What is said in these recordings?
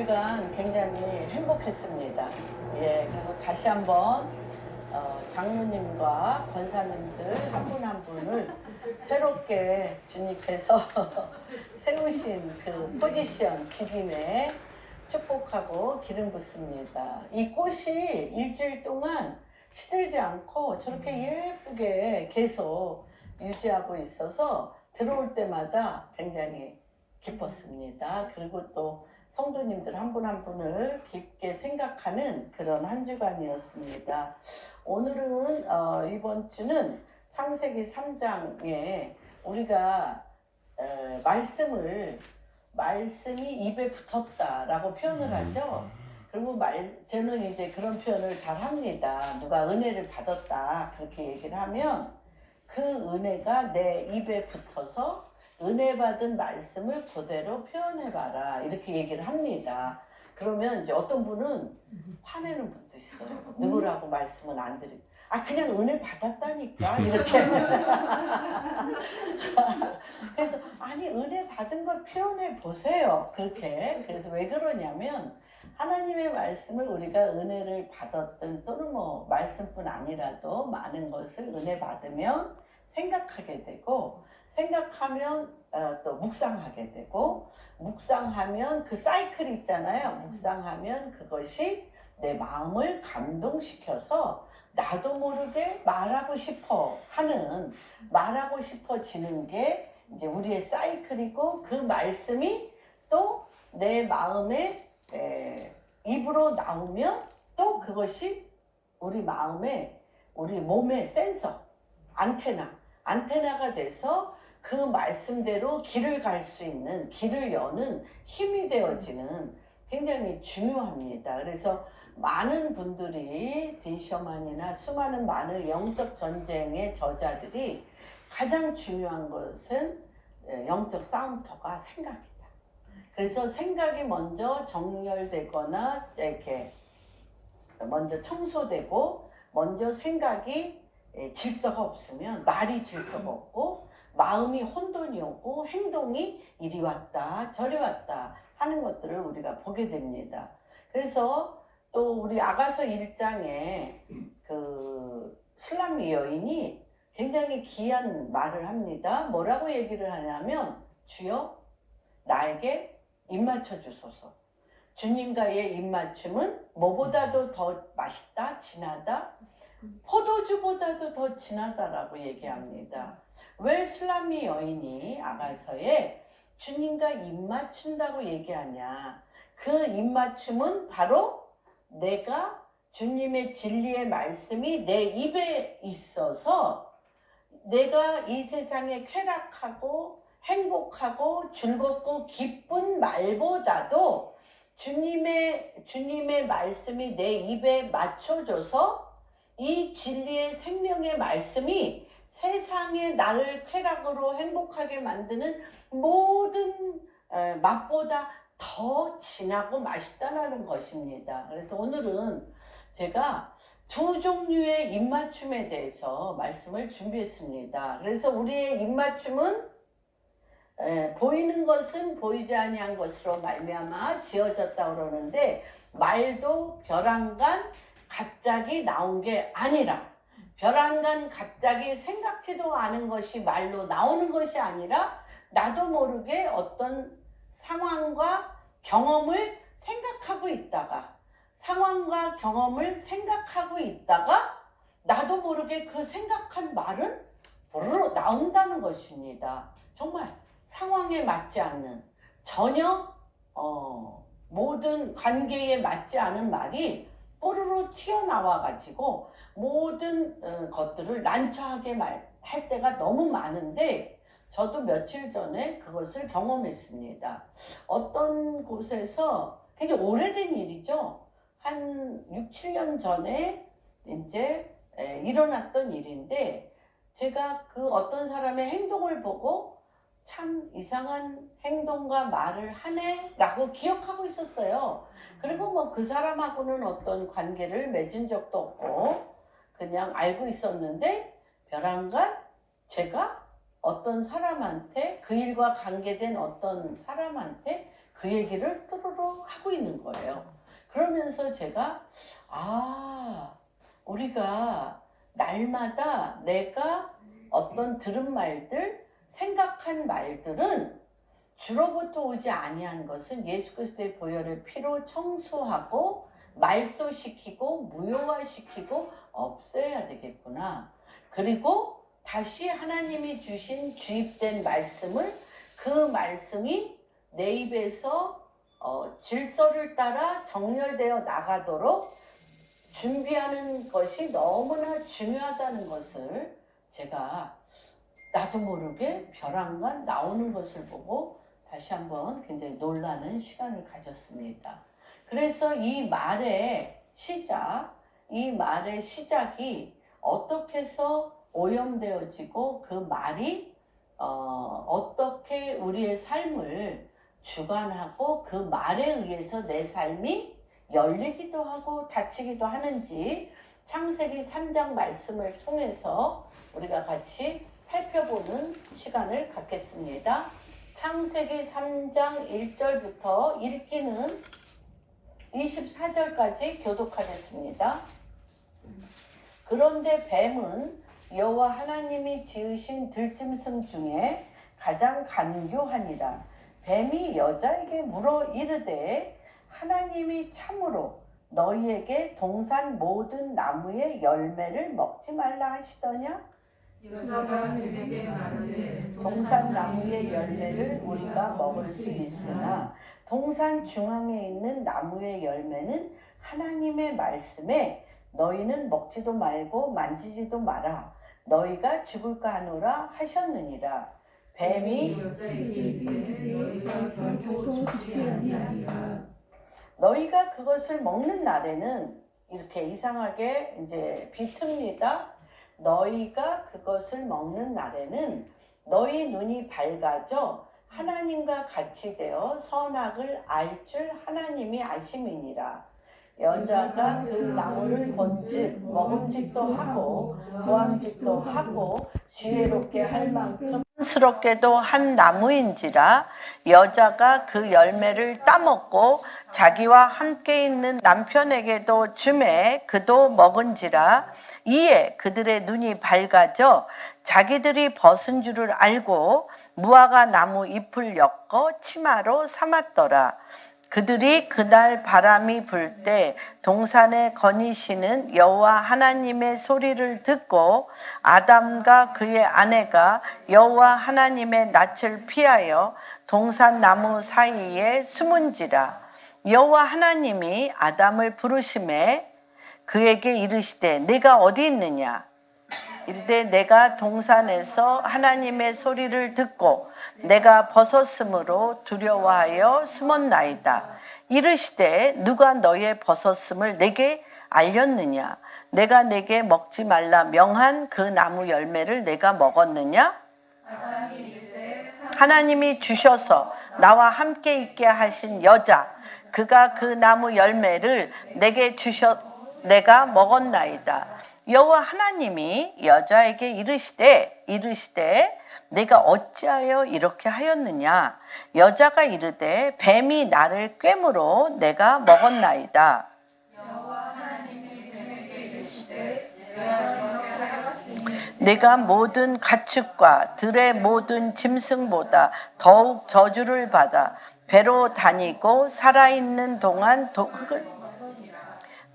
일주일간 굉장히 행복했습니다. 예, 그리고 다시 한번 장로님과 권사님들 한 분 한 분을 새롭게 주님께서 세우신 그 포지션, 직임에 축복하고 기름 붓습니다. 이 꽃이 일주일 동안 시들지 않고 저렇게 예쁘게 계속 유지하고 있어서 들어올 때마다 굉장히 기뻤습니다. 그리고 또 성도님들 한 분 한 분을 깊게 생각하는 그런 한 주간이었습니다. 오늘은 이번 주는 창세기 3장에 우리가 말씀이 입에 붙었다라고 표현을 하죠. 그리고 저는 이제 그런 표현을 잘 합니다. 누가 은혜를 받았다 그렇게 얘기를 하면 그 은혜가 내 입에 붙어서 은혜 받은 말씀을 그대로 표현해봐라 이렇게 얘기를 합니다. 그러면 이제 어떤 분은 화내는 분도 있어요. 누구라고 말씀은 안 드리고 그냥 은혜 받았다니까 이렇게 그래서 아니 은혜 받은 걸 표현해 보세요 그렇게. 그래서 왜 그러냐면 하나님의 말씀을 우리가 은혜를 받았든 또는 뭐 말씀뿐 아니라도 많은 것을 은혜 받으면 생각하게 되고 생각하면 또 묵상하게 되고 묵상하면 그 사이클이 있잖아요. 묵상하면 그것이 내 마음을 감동시켜서 나도 모르게 말하고 싶어지는 게 이제 우리의 사이클이고 그 말씀이 또 내 마음에 입으로 나오면 또 그것이 우리 마음에 우리 몸의 센서 안테나가 돼서 그 말씀대로 길을 갈 수 있는 길을 여는 힘이 되어지는 굉장히 중요합니다. 그래서 많은 분들이 딘셔만이나 수많은 많은 영적 전쟁의 저자들이 가장 중요한 것은 영적 싸움터가 생각이다. 그래서 생각이 먼저 정렬되거나 이렇게 먼저 청소되고 먼저 생각이 질서가 없으면 말이 질서가 없고 마음이 혼돈이 오고 행동이 이리 왔다 저리 왔다 하는 것들을 우리가 보게 됩니다. 그래서 또 우리 아가서 1장에 그 술람미 여인이 굉장히 귀한 말을 합니다. 뭐라고 얘기를 하냐면 주여 나에게 입맞춰 주소서. 주님과의 입맞춤은 뭐보다도 더 맛있다, 진하다, 포도주보다도 더 진하다라고 얘기합니다. 왜 술람미 여인이 아가서에 주님과 입맞춘다고 얘기하냐? 그 입맞춤은 바로 내가 주님의 진리의 말씀이 내 입에 있어서 내가 이 세상에 쾌락하고 행복하고 즐겁고 기쁜 말보다도 주님의 말씀이 내 입에 맞춰져서 이 진리의 생명의 말씀이 세상에 나를 쾌락으로 행복하게 만드는 모든 맛보다 더 진하고 맛있다는 것입니다. 그래서 오늘은 제가 두 종류의 입맞춤에 대해서 말씀을 준비했습니다. 그래서 우리의 입맞춤은 보이는 것은 보이지 아니한 것으로 말미암아 지어졌다 그러는데 말도 벼랑간 갑자기 나온 게 아니라 벼랑간 갑자기 생각지도 않은 것이 말로 나오는 것이 아니라 나도 모르게 어떤 상황과 경험을 생각하고 있다가 나도 모르게 그 생각한 말은 보르르 나온다는 것입니다. 정말 상황에 맞지 않는 전혀 모든 관계에 맞지 않은 말이 뽀르르 튀어나와 가지고 모든 것들을 난처하게 할 때가 너무 많은데 저도 며칠 전에 그것을 경험했습니다. 어떤 곳에서 굉장히 오래된 일이죠. 한 6, 7년 전에 이제 일어났던 일인데 제가 그 어떤 사람의 행동을 보고 참 이상한 행동과 말을 하네 라고 기억하고 있었어요. 그리고 뭐 그 사람하고는 어떤 관계를 맺은 적도 없고 그냥 알고 있었는데 벼랑간 제가 어떤 사람한테 그 일과 관계된 어떤 사람한테 그 얘기를 뚜루루 하고 있는 거예요. 그러면서 제가 우리가 날마다 내가 어떤 들은 말들, 생각한 말들은 주로부터 오지 아니한 것은 예수 그리스도의 보혈의 피로 청소하고 말소시키고 무효화시키고 없애야 되겠구나. 그리고 다시 하나님이 주신 주입된 말씀을, 그 말씀이 내 입에서 질서를 따라 정렬되어 나가도록 준비하는 것이 너무나 중요하다는 것을 제가 나도 모르게 벼랑간 나오는 것을 보고 다시 한번 굉장히 놀라는 시간을 가졌습니다. 그래서 이 말의 시작이 어떻게 해서 오염되어지고 그 말이 어떻게 우리의 삶을 주관하고 그 말에 의해서 내 삶이 열리기도 하고 닫히기도 하는지 창세기 3장 말씀을 통해서 우리가 같이 살펴보는 시간을 갖겠습니다. 창세기 3장 1절부터 읽기는 24절까지 교독하겠습니다. 그런데 뱀은 여호와 하나님이 지으신 들짐승 중에 가장 간교하니라. 뱀이 여자에게 물어 이르되 하나님이 참으로 너희에게 동산 모든 나무의 열매를 먹지 말라 하시더냐? 여자가 뱀에게 말하되 동산 나무의 열매를 우리가 먹을 수 있으나 동산 중앙에 있는 나무의 열매는 하나님의 말씀에 너희는 먹지도 말고 만지지도 마라. 너희가 죽을까 하노라 하셨느니라. 뱀이 여자에게 이르되 너희가 결코 죽지 아니하리라. 너희가 그것을 먹는 날에는, 이렇게 이상하게 이제 비틉니다. 너희가 그것을 먹는 날에는 너희 눈이 밝아져 하나님과 같이 되어 선악을 알 줄 하나님이 아심이니라. 여자가 그 나무를 본즉 먹음직도 하고 보암직도 하고 지혜롭게 할 만큼 스럽게도 한 나무인지라. 여자가 그 열매를 따먹고 자기와 함께 있는 남편에게도 주매 그도 먹은지라. 이에 그들의 눈이 밝아져 자기들이 벗은 줄을 알고 무화과 나무 잎을 엮어 치마로 삼았더라. 그들이 그날 바람이 불 때 동산에 거니시는 여호와 하나님의 소리를 듣고 아담과 그의 아내가 여호와 하나님의 낯을 피하여 동산 나무 사이에 숨은지라. 여호와 하나님이 아담을 부르심에 그에게 이르시되 내가 어디 있느냐? 이르되 내가 동산에서 하나님의 소리를 듣고 내가 벗었으므로 두려워하여 숨었나이다. 이르시되 누가 너의 벗었음을 내게 알렸느냐? 내가 내게 먹지 말라 명한 그 나무 열매를 내가 먹었느냐? 하나님이 주셔서 나와 함께 있게 하신 여자, 그가 그 나무 열매를 내게 주셔 내가 먹었나이다. 여호와 하나님이 여자에게 이르시되 내가 어찌하여 이렇게 하였느냐? 여자가 이르되 뱀이 나를 꿰므로 내가 먹었나이다. 여호와 하나님이 뱀에게 이르시되 내가 모든 가축과 들의 모든 짐승보다 더욱 저주를 받아 배로 다니고 살아있는 동안 흙을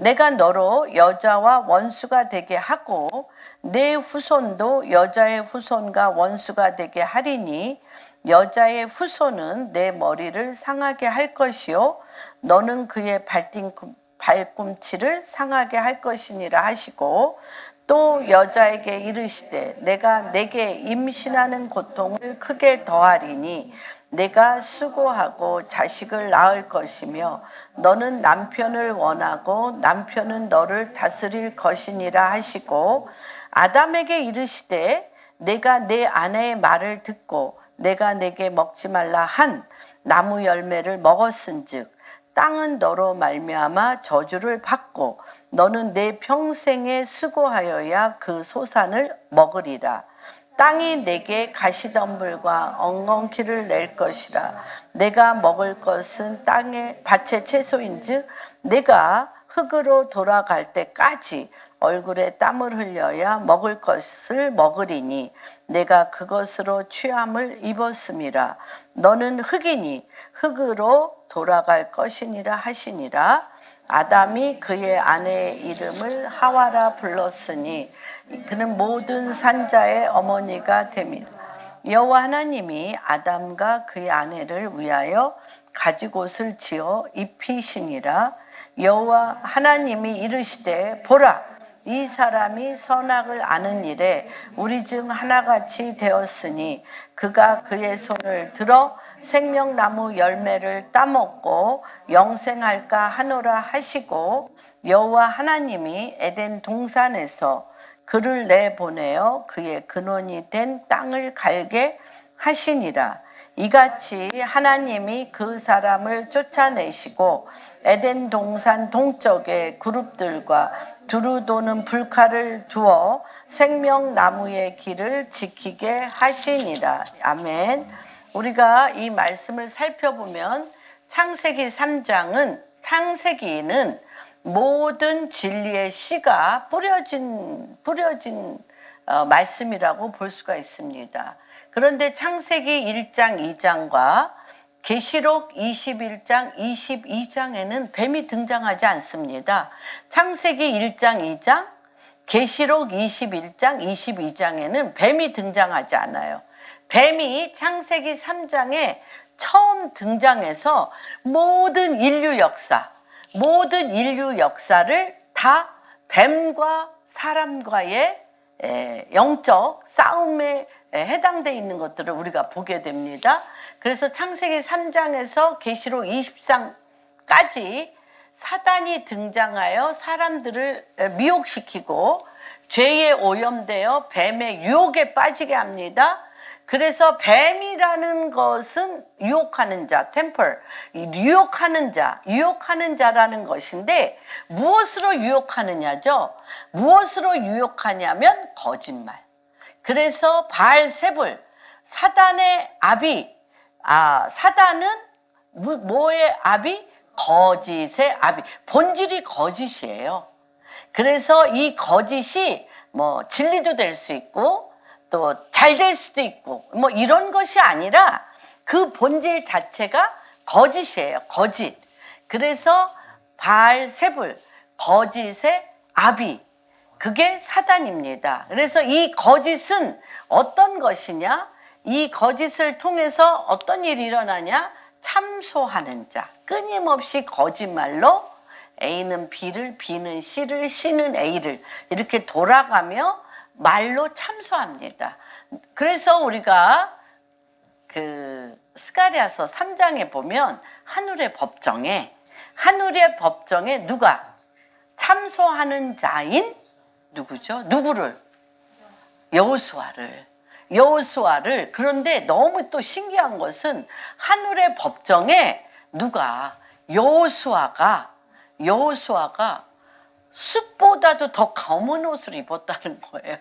내가 너로 여자와 원수가 되게 하고 내 후손도 여자의 후손과 원수가 되게 하리니 여자의 후손은 내 머리를 상하게 할 것이요 너는 그의 발꿈치를 상하게 할 것이니라 하시고 또 여자에게 이르시되 내가 내게 임신하는 고통을 크게 더하리니 내가 수고하고 자식을 낳을 것이며 너는 남편을 원하고 남편은 너를 다스릴 것이니라 하시고 아담에게 이르시되 내가 내 아내의 말을 듣고 내가 내게 먹지 말라 한 나무 열매를 먹었은즉 땅은 너로 말미암아 저주를 받고 너는 내 평생에 수고하여야 그 소산을 먹으리라. 땅이 내게 가시덤불과 엉겅퀴를 낼 것이라. 내가 먹을 것은 땅의 밭의 채소인즉 내가 흙으로 돌아갈 때까지 얼굴에 땀을 흘려야 먹을 것을 먹으리니 내가 그것으로 취함을 입었음이라. 너는 흙이니 흙으로 돌아갈 것이니라 하시니라. 아담이 그의 아내의 이름을 하와라 불렀으니 그는 모든 산자의 어머니가 됨이라. 여호와 하나님이 아담과 그의 아내를 위하여 가죽옷을 지어 입히시니라. 여호와 하나님이 이르시되 보라, 이 사람이 선악을 아는 일에 우리 중 하나같이 되었으니 그가 그의 손을 들어 생명나무 열매를 따먹고 영생할까 하노라 하시고, 여호와 하나님이 에덴 동산에서 그를 내보내어 그의 근원이 된 땅을 갈게 하시니라. 이같이 하나님이 그 사람을 쫓아내시고 에덴 동산 동쪽에 그룹들과 두루 도는 불칼을 두어 생명나무의 길을 지키게 하시니라. 아멘. 우리가 이 말씀을 살펴보면 창세기 3장은 창세기는 모든 진리의 씨가 뿌려진 말씀이라고 볼 수가 있습니다. 그런데 창세기 1장 2장과 계시록 21장 22장에는 뱀이 등장하지 않습니다. 창세기 1장 2장, 계시록 21장 22장에는 뱀이 등장하지 않아요. 뱀이 창세기 3장에 처음 등장해서 모든 인류 역사를 다 뱀과 사람과의 영적 싸움에 해당되어 있는 것들을 우리가 보게 됩니다. 그래서 창세기 3장에서 계시록 20장까지 사단이 등장하여 사람들을 미혹시키고 죄에 오염되어 뱀의 유혹에 빠지게 합니다. 그래서 뱀이라는 것은 유혹하는 자, 템플, 유혹하는 자라는 것인데 무엇으로 유혹하느냐죠? 무엇으로 유혹하냐면 거짓말. 그래서 바알세불, 사단의 아비, 사단은 뭐의 아비? 거짓의 아비. 본질이 거짓이에요. 그래서 이 거짓이 뭐 진리도 될 수 있고 또 잘 될 수도 있고 뭐 이런 것이 아니라 그 본질 자체가 거짓이에요. 거짓. 그래서 바알세불, 거짓의 아비, 그게 사단입니다. 그래서 이 거짓은 어떤 것이냐? 이 거짓을 통해서 어떤 일이 일어나냐? 참소하는 자, 끊임없이 거짓말로 A는 B를, B는 C를, C는 A를 이렇게 돌아가며 말로 참소합니다. 그래서 우리가 그 스가랴서 3장에 보면 하늘의 법정에 누가 참소하는 자인 누구죠? 누구를? 여호수아를. 그런데 너무 또 신기한 것은 하늘의 법정에 누가 여호수아가 숲보다도 더 검은 옷을 입었다는 거예요.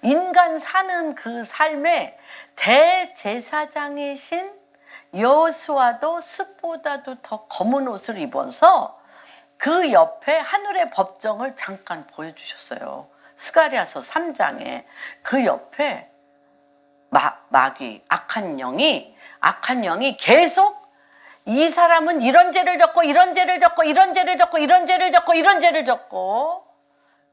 인간 사는 그 삶에 대제사장이신 여호수아도 숲보다도 더 검은 옷을 입어서 그 옆에 하늘의 법정을 잠깐 보여주셨어요. 스가랴서 3장에 그 옆에 마귀, 악한 영이 계속 이 사람은 이런 죄를 졌고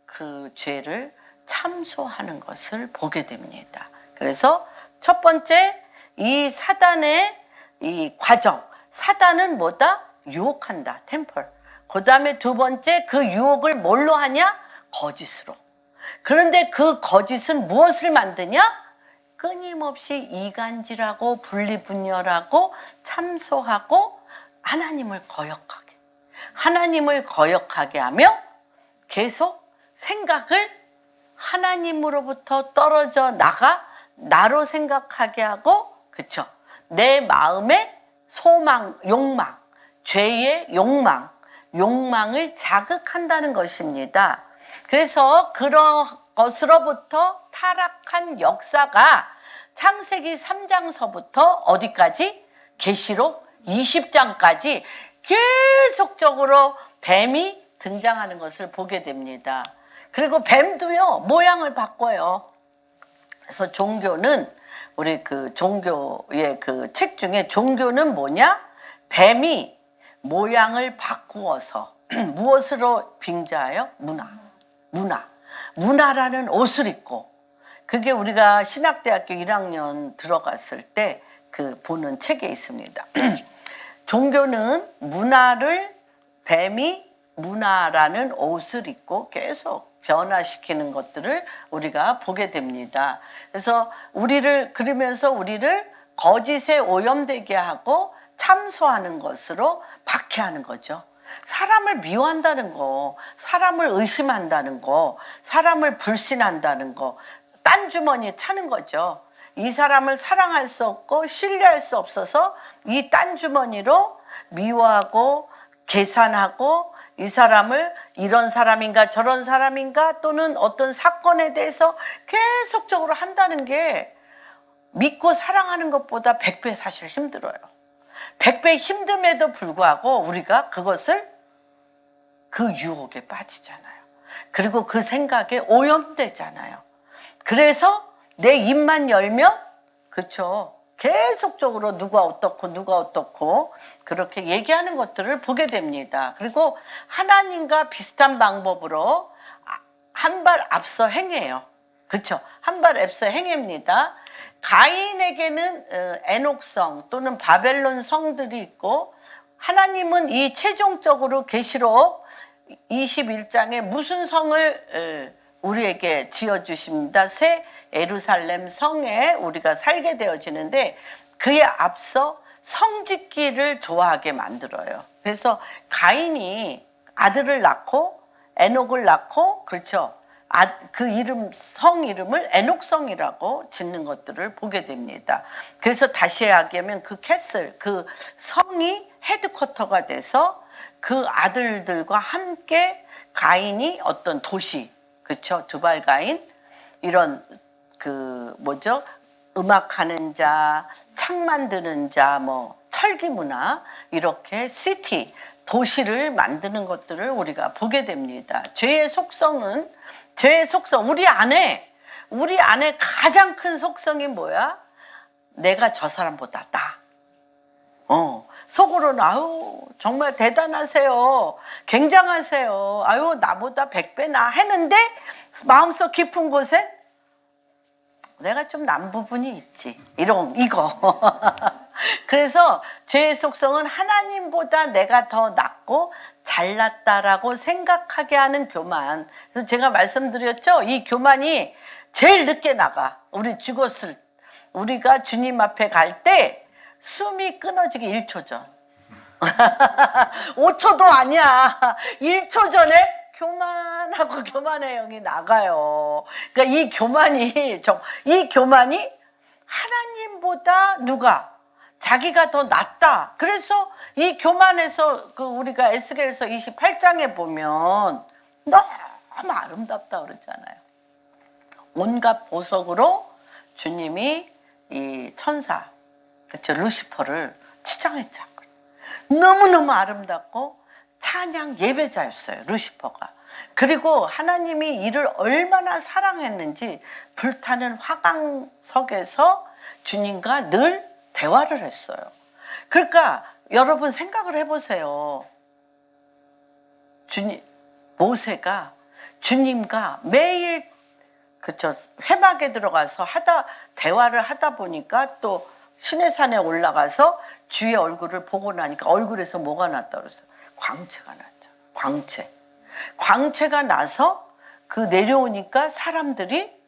그 죄를 참소하는 것을 보게 됩니다. 그래서 첫 번째 이 사단의 이 과정, 사단은 뭐다? 유혹한다, 템플. 그 다음에 두 번째 그 유혹을 뭘로 하냐? 거짓으로. 그런데 그 거짓은 무엇을 만드냐? 끊임없이 이간질하고 분리분열하고 참소하고 하나님을 거역하게 하며 계속 생각을 하나님으로부터 떨어져 나로 생각하게 하고, 그쵸? 내 마음의 소망, 욕망, 죄의 욕망을 자극한다는 것입니다. 그래서 것으로부터 타락한 역사가 창세기 3장서부터 어디까지? 계시록 20장까지 계속적으로 뱀이 등장하는 것을 보게 됩니다. 그리고 뱀도요, 모양을 바꿔요. 그래서 종교는, 우리 그 종교의 그 책 중에 종교는 뭐냐? 뱀이 모양을 바꾸어서 무엇으로 빙자해요? 문화라는 옷을 입고, 그게 우리가 신학대학교 1학년 들어갔을 때 그 보는 책에 있습니다. 종교는 뱀이 문화라는 옷을 입고 계속 변화시키는 것들을 우리가 보게 됩니다. 그래서 그러면서 우리를 거짓에 오염되게 하고 참소하는 것으로 박해하는 거죠. 사람을 미워한다는 거, 사람을 의심한다는 거, 사람을 불신한다는 거, 딴 주머니에 차는 거죠. 이 사람을 사랑할 수 없고 신뢰할 수 없어서 이 딴 주머니로 미워하고 계산하고, 이 사람을 이런 사람인가 저런 사람인가, 또는 어떤 사건에 대해서 계속적으로 한다는 게 믿고 사랑하는 것보다 100배 사실 힘들어요. 100배 힘듦에도 불구하고 우리가 그것을, 그 유혹에 빠지잖아요. 그리고 그 생각에 오염되잖아요. 그래서 내 입만 열면, 그렇죠, 계속적으로 누가 어떻고 그렇게 얘기하는 것들을 보게 됩니다. 그리고 하나님과 비슷한 방법으로 한 발 앞서 행해요. 그렇죠? 한 발 앞서 행합니다. 가인에게는 에녹성 또는 바벨론 성들이 있고, 하나님은 이 최종적으로 계시록 21장에 무슨 성을 우리에게 지어주십니다. 새 예루살렘 성에 우리가 살게 되어지는데, 그에 앞서 성짓기를 좋아하게 만들어요. 그래서 가인이 아들을 낳고 에녹을 낳고, 그렇죠, 그 성 이름을 에녹성이라고 짓는 것들을 보게 됩니다. 그래서 다시 이야기하면 그 캐슬, 그 성이 헤드쿼터가 돼서 그 아들들과 함께 가인이 어떤 도시, 그렇죠, 두발 가인, 이런 음악하는 자, 창 만드는 자, 철기 문화, 이렇게 도시를 만드는 것들을 우리가 보게 됩니다. 죄의 속성, 우리 안에 가장 큰 속성이 뭐야? 내가 저 사람보다 속으로는 아유 정말 대단하세요, 굉장하세요, 아유 나보다 100배 나 했는데, 마음속 깊은 곳에 내가 좀 난 부분이 있지, 이거 그래서 죄의 속성은 하나님보다 내가 더 낫고 잘났다라고 생각하게 하는 교만. 그래서 제가 말씀드렸죠, 이 교만이 제일 늦게 나가. 우리가 주님 앞에 갈 때 숨이 끊어지기 1초 전 5초도 아니야, 1초 전에 교만의 영이 나가요. 그러니까 이 교만이 하나님보다 자기가 더 낫다. 그래서 이 교만에서 우리가 에스겔서 28장에 보면 너무 아름답다 그러잖아요. 온갖 보석으로 주님이 이 천사, 그렇죠, 루시퍼를 치장했죠. 너무너무 아름답고 찬양 예배자였어요, 루시퍼가. 그리고 하나님이 이를 얼마나 사랑했는지 불타는 화강석에서 주님과 늘 대화를 했어요. 그러니까 여러분 생각을 해보세요. 모세가 주님과 매일, 그쵸, 회막에 들어가서 대화를 하다 보니까, 또 시내산에 올라가서 주의 얼굴을 보고 나니까 얼굴에서 뭐가 났다 그랬어요? 광채가 났죠. 광채가 나서 내려오니까 사람들이,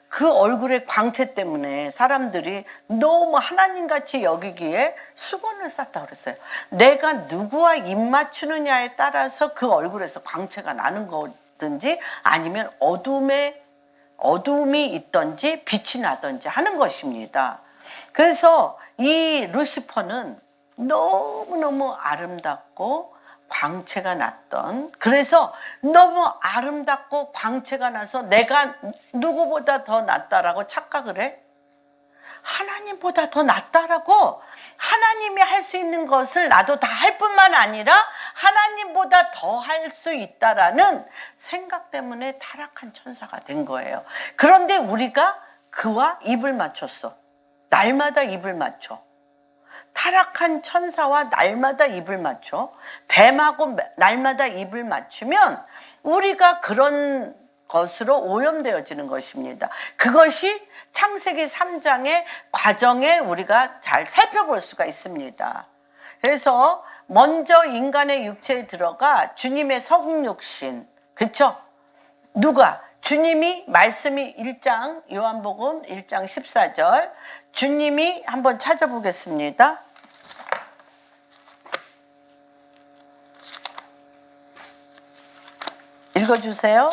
그 얼굴의 광채 때문에 사람들이 너무 하나님같이 여기기에 수건을 쌌다 그랬어요. 내가 누구와 입 맞추느냐에 따라서 그 얼굴에서 광채가 나는 거든지, 아니면 어둠이 있든지 빛이 나든지 하는 것입니다. 그래서 이 루시퍼는 너무너무 아름답고 광채가 났던, 그래서 너무 아름답고 광채가 나서 내가 누구보다 더 낫다라고 착각을 해? 하나님보다 더 낫다라고, 하나님이 할 수 있는 것을 나도 다 할 뿐만 아니라 하나님보다 더 할 수 있다라는 생각 때문에 타락한 천사가 된 거예요. 그런데 우리가 그와 입을 맞췄어. 날마다 입을 맞춰. 타락한 천사와 날마다 입을 맞춰. 뱀하고 날마다 입을 맞추면 우리가 그런 것으로 오염되어지는 것입니다. 그것이 창세기 3장의 과정에 우리가 잘 살펴볼 수가 있습니다. 그래서 먼저 인간의 육체에 들어가 주님의 성육신, 그쵸? 누가? 주님이, 말씀이 1장, 요한복음 1장 14절, 주님이 한번 찾아보겠습니다. 읽어주세요.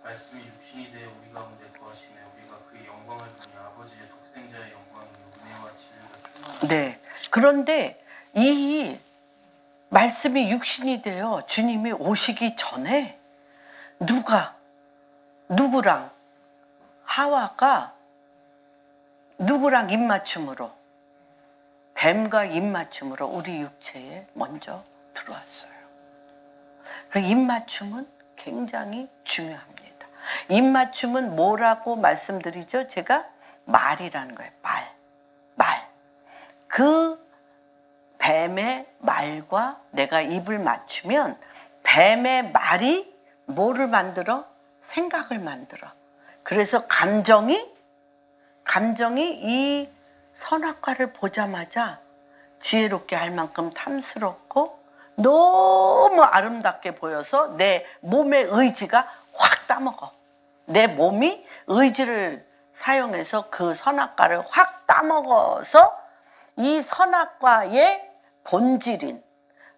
말씀이 육신이 되어 우리 가운데 거하시며 우리가 그의 영광을 보니 아버지의 독생자의 영광이 은혜와 진리가 충만하다. 네. 그런데 이 말씀이 육신이 되어 주님이 오시기 전에 누구랑 하와가 누구랑 입맞춤으로, 뱀과 입맞춤으로 우리 육체에 먼저 들어왔어요. 그 입맞춤은 굉장히 중요합니다. 입맞춤은 뭐라고 말씀드리죠? 제가 말이라는 거예요. 말. 그 뱀의 말과 내가 입을 맞추면 뱀의 말이 뭐를 만들어? 생각을 만들어. 그래서 감정이 이 선악과를 보자마자 지혜롭게 할 만큼 탐스럽고 너무 아름답게 보여서 내 몸의 의지가 확 따먹어. 내 몸이 의지를 사용해서 그 선악과를 확 따먹어서 이 선악과의 본질인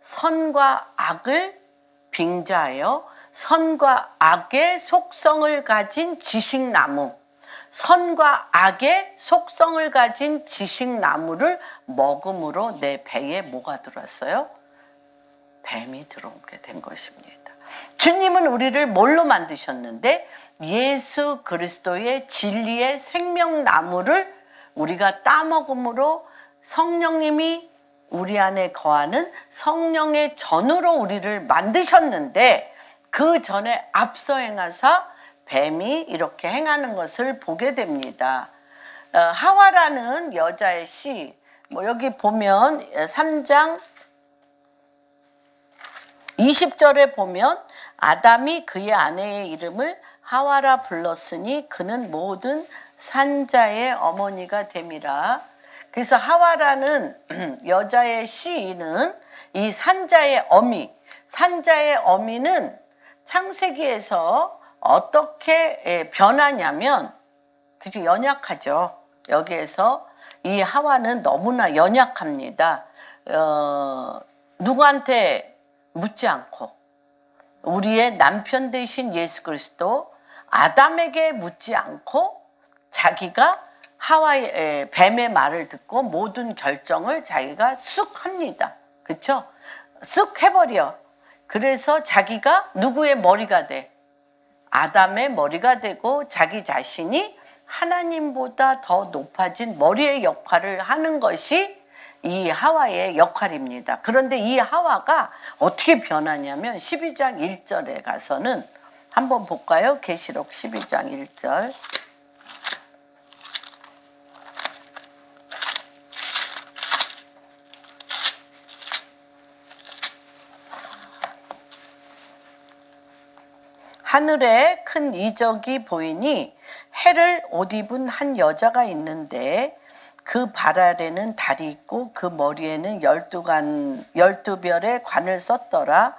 선과 악을 빙자하여 선과 악의 속성을 가진 지식나무, 선과 악의 속성을 가진 지식나무를 먹음으로 내 배에 뭐가 들어왔어요? 뱀이 들어오게 된 것입니다. 주님은 우리를 뭘로 만드셨는데? 예수 그리스도의 진리의 생명나무를 우리가 따먹음으로 성령님이 우리 안에 거하는 성령의 전으로 우리를 만드셨는데, 그 전에 앞서 행하사 뱀이 이렇게 행하는 것을 보게 됩니다. 하와라는 여자의 시, 여기 보면 3장 20절에 보면 아담이 그의 아내의 이름을 하와라 불렀으니 그는 모든 산자의 어머니가 됨이라. 그래서 하와라는 여자의 시인은 이 산자의 어미는 창세기에서 어떻게 변하냐면, 그죠? 연약하죠. 여기에서 이 하와는 너무나 연약합니다. 누구한테 묻지 않고, 우리의 남편 되신 예수 그리스도 아담에게 묻지 않고 자기가 하와의 뱀의 말을 듣고 모든 결정을 자기가 쑥 합니다. 그렇죠? 쑥 해버려. 그래서 자기가 누구의 머리가 돼? 아담의 머리가 되고 자기 자신이 하나님보다 더 높아진 머리의 역할을 하는 것이 이 하와의 역할입니다. 그런데 이 하와가 어떻게 변하냐면 12장 1절에 가서는 한번 볼까요? 계시록 12장 1절. 하늘에 큰 이적이 보이니 해를 옷 입은 한 여자가 있는데 그 발 아래는 달이 있고 그 머리에는 12별의 관을 썼더라.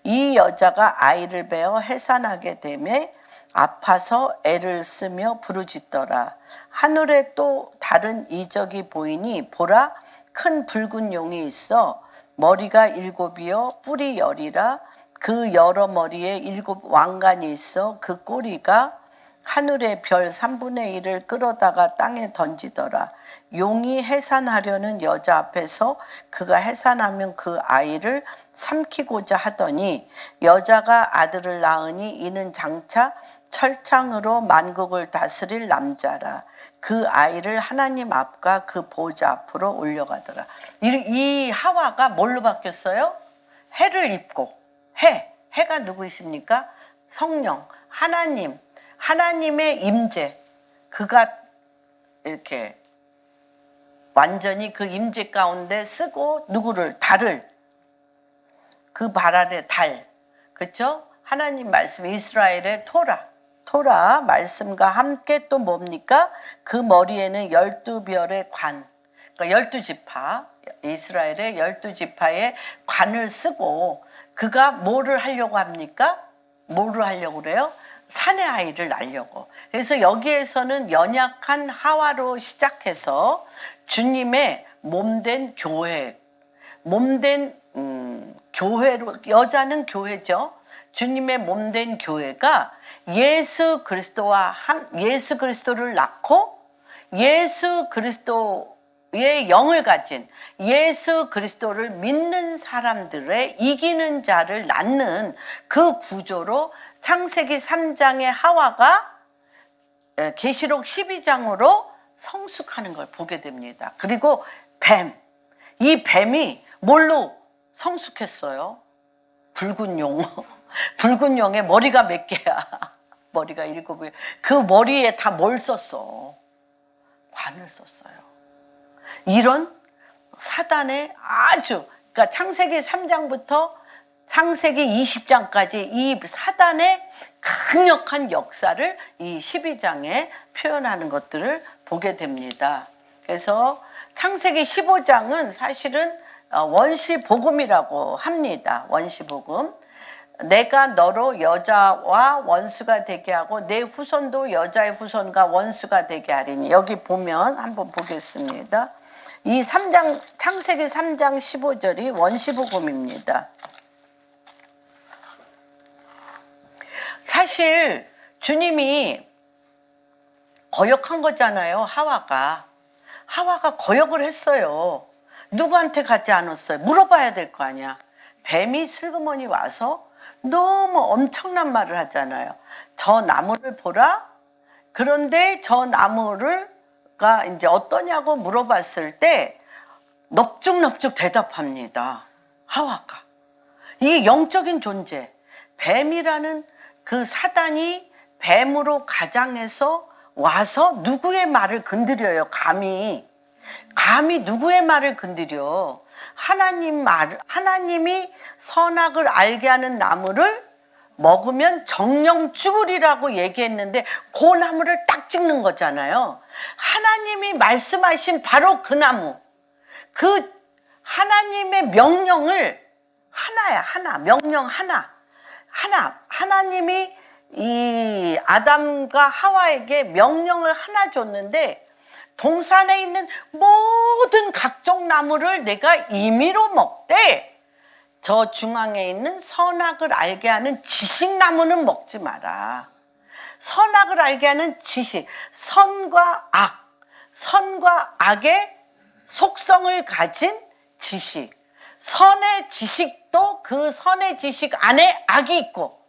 이 여자가 아이를 베어 해산하게 되매 아파서 애를 쓰며 부르짖더라. 하늘에 또 다른 이적이 보이니 보라, 큰 붉은 용이 있어 머리가 7이요 뿔이 10이라. 그 여러 머리에 7 왕관이 있어 그 꼬리가 하늘의 별 3분의 1을 끌어다가 땅에 던지더라. 용이 해산하려는 여자 앞에서 그가 해산하면 그 아이를 삼키고자 하더니 여자가 아들을 낳으니 이는 장차 철창으로 만국을 다스릴 남자라. 그 아이를 하나님 앞과 그 보좌 앞으로 올려가더라. 이 하와가 뭘로 바뀌었어요? 해를 입고, 해가 누구이십니까? 성령, 하나님의 임재, 그가 이렇게 완전히 그 임재 가운데 쓰고 누구를, 달을, 그 발 아래 달, 그렇죠? 하나님 말씀, 이스라엘의 토라 말씀과 함께 또 뭡니까? 그 머리에는 12별의 관, 그러니까 12지파, 이스라엘의 12지파의 관을 쓰고 그가 뭐를 하려고 합니까? 뭐를 하려고 그래요? 사내 아이를 낳으려고. 그래서 여기에서는 연약한 하와로 시작해서 주님의 몸된 교회, 몸된 교회로, 여자는 교회죠. 주님의 몸된 교회가 예수 그리스도를 낳고 예수 그리스도의 영을 가진 예수 그리스도를 믿는 사람들의 이기는 자를 낳는 그 구조로 창세기 3장의 하와가 계시록 12장으로 성숙하는 걸 보게 됩니다. 그리고 이 뱀이 뭘로 성숙했어요? 붉은 용. 붉은 용의 머리가 몇 개야? 머리가 7개. 그 머리에 다 뭘 썼어? 관을 썼어요. 이런 사단의 그러니까 창세기 3장부터 창세기 20장까지 이 사단의 강력한 역사를 이 12장에 표현하는 것들을 보게 됩니다. 그래서 창세기 15장은 사실은 원시복음이라고 합니다. 원시복음. 내가 너로 여자와 원수가 되게 하고 내 후손도 여자의 후손과 원수가 되게 하리니. 여기 보면 한번 보겠습니다. 이 3장, 창세기 3장 15절이 원시복음입니다. 사실 주님이 거역한 거잖아요. 하와가 거역을 했어요. 누구한테 가지 않았어요? 물어봐야 될 거 아니야. 뱀이 슬그머니 와서 너무 엄청난 말을 하잖아요. 저 나무를 보라. 그런데 저 나무가 이제 어떠냐고 물어봤을 때 넙죽넙죽 대답합니다. 하와가. 이게 영적인 존재. 뱀이라는 그 사단이 뱀으로 가장해서 와서 누구의 말을 건드려요? 감히 누구의 말을 건드려? 하나님이 선악을 알게 하는 나무를 먹으면 정령 죽으리라고 얘기했는데 그 나무를 딱 찍는 거잖아요. 하나님이 말씀하신 바로 그 나무, 그 하나님의 명령을 명령 하나. 하나님이 이 아담과 하와에게 명령을 하나 줬는데 동산에 있는 모든 각종 나무를 내가 임의로 먹되 저 중앙에 있는 선악을 알게 하는 지식나무는 먹지 마라. 선악을 알게 하는 지식, 선과 악의 속성을 가진 지식. 선의 지식도 그 선의 지식 안에 악이 있고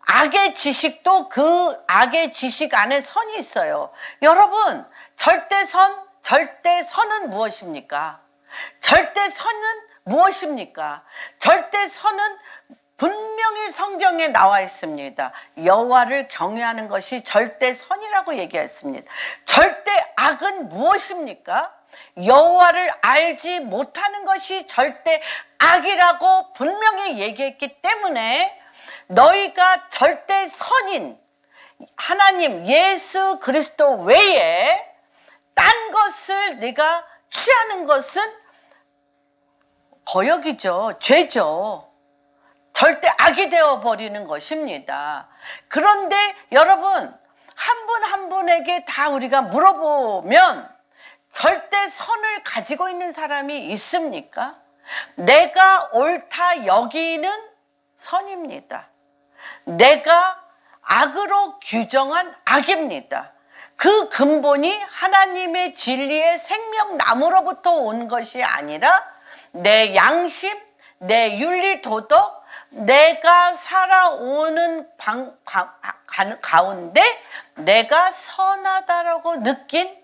악의 지식도 그 악의 지식 안에 선이 있어요. 여러분, 절대선은 무엇입니까? 절대선은 무엇입니까? 절대선은 분명히 성경에 나와 있습니다. 여호와를 경외하는 것이 절대선이라고 얘기했습니다. 절대악은 무엇입니까? 여호와를 알지 못하는 것이 절대악이라고 분명히 얘기했기 때문에 너희가 절대선인 하나님 예수 그리스도 외에 딴 것을 내가 취하는 것은 거역이죠. 죄죠. 절대 악이 되어버리는 것입니다. 그런데 여러분, 한 분 한 분에게 다 우리가 물어보면 절대 선을 가지고 있는 사람이 있습니까? 내가 옳다 여기는 선입니다. 내가 악으로 규정한 악입니다. 그 근본이 하나님의 진리의 생명나무로부터 온 것이 아니라 내 양심, 내 윤리 도덕, 내가 살아오는 가운데 내가 선하다라고 느낀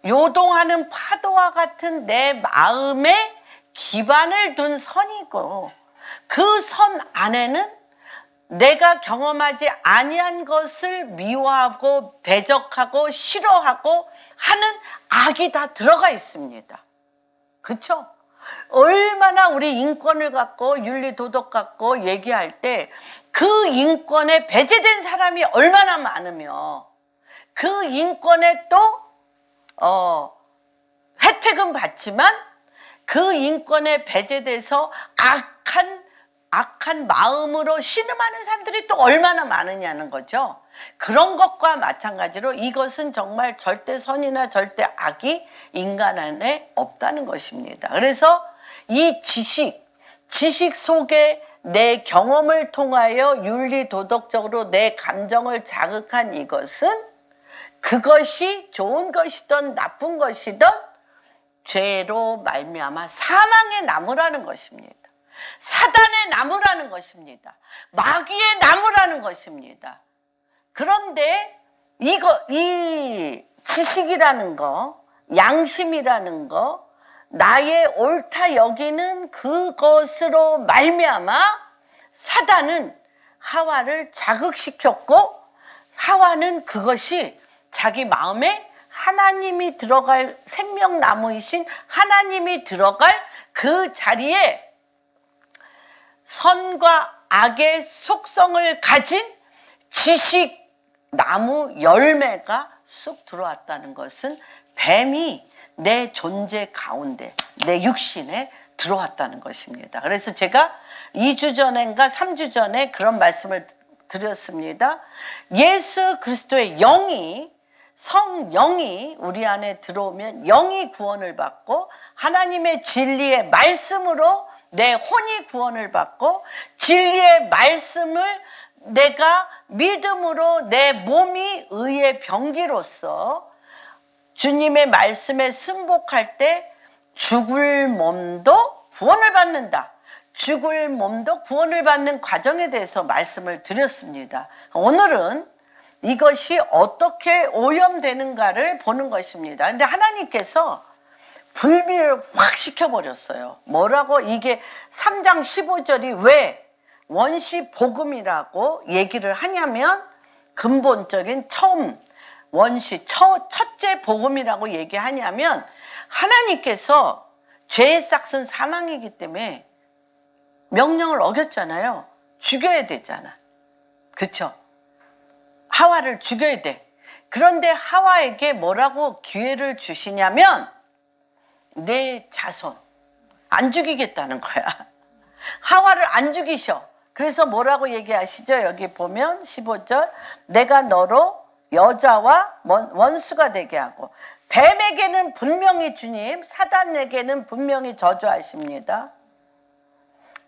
요동하는 파도와 같은 내 마음에 기반을 둔 선이고, 그 선 안에는 내가 경험하지 아니한 것을 미워하고 대적하고 싫어하고 하는 악이 다 들어가 있습니다. 그렇죠? 얼마나 우리 인권을 갖고 윤리 도덕 갖고 얘기할 때 그 인권에 배제된 사람이 얼마나 많으며 그 인권에 또 혜택은 받지만 그 인권에 배제돼서 악한 마음으로 신음하는 사람들이 또 얼마나 많으냐는 거죠. 그런 것과 마찬가지로 이것은 정말 절대 선이나 절대 악이 인간 안에 없다는 것입니다. 그래서 이 지식 속에 내 경험을 통하여 윤리 도덕적으로 내 감정을 자극한 이것은 그것이 좋은 것이든 나쁜 것이든 죄로 말미암아 사망의 나무라는 것입니다. 사단의 나무라는 것입니다. 마귀의 나무라는 것입니다. 그런데 이 지식이라는 거, 양심이라는 거, 나의 옳다 여기는 그것으로 말미암아 사단은 하와를 자극시켰고, 하와는 그것이 자기 마음에 하나님이 들어갈 생명나무이신 하나님이 들어갈 그 자리에 선과 악의 속성을 가진 지식나무 열매가 쑥 들어왔다는 것은 뱀이 내 존재 가운데, 내 육신에 들어왔다는 것입니다. 그래서 제가 2주 전인가 3주 전에 그런 말씀을 드렸습니다. 예수 그리스도의 영이, 성령이 우리 안에 들어오면 영이 구원을 받고 하나님의 진리의 말씀으로 내 혼이 구원을 받고 진리의 말씀을 내가 믿음으로 내 몸이 의의 병기로서 주님의 말씀에 순복할 때 죽을 몸도 구원을 받는다. 죽을 몸도 구원을 받는 과정에 대해서 말씀을 드렸습니다. 오늘은 이것이 어떻게 오염되는가를 보는 것입니다. 근데 하나님께서 불비를 확 시켜버렸어요. 뭐라고? 이게 3장 15절이 왜 원시 복음이라고 얘기를 하냐면 근본적인 처음 원시 첫째 복음이라고 얘기하냐면 하나님께서 죄의 싹은 사망이기 때문에 명령을 어겼잖아요. 죽여야 되잖아. 그렇죠? 하와를 죽여야 돼. 그런데 하와에게 뭐라고 기회를 주시냐면 내 자손 안 죽이겠다는 거야. 하와를 안 죽이셔. 그래서 뭐라고 얘기하시죠? 여기 보면 15절 내가 너로 여자와 원수가 되게 하고 뱀에게는 분명히 주님, 사단에게는 분명히 저주하십니다.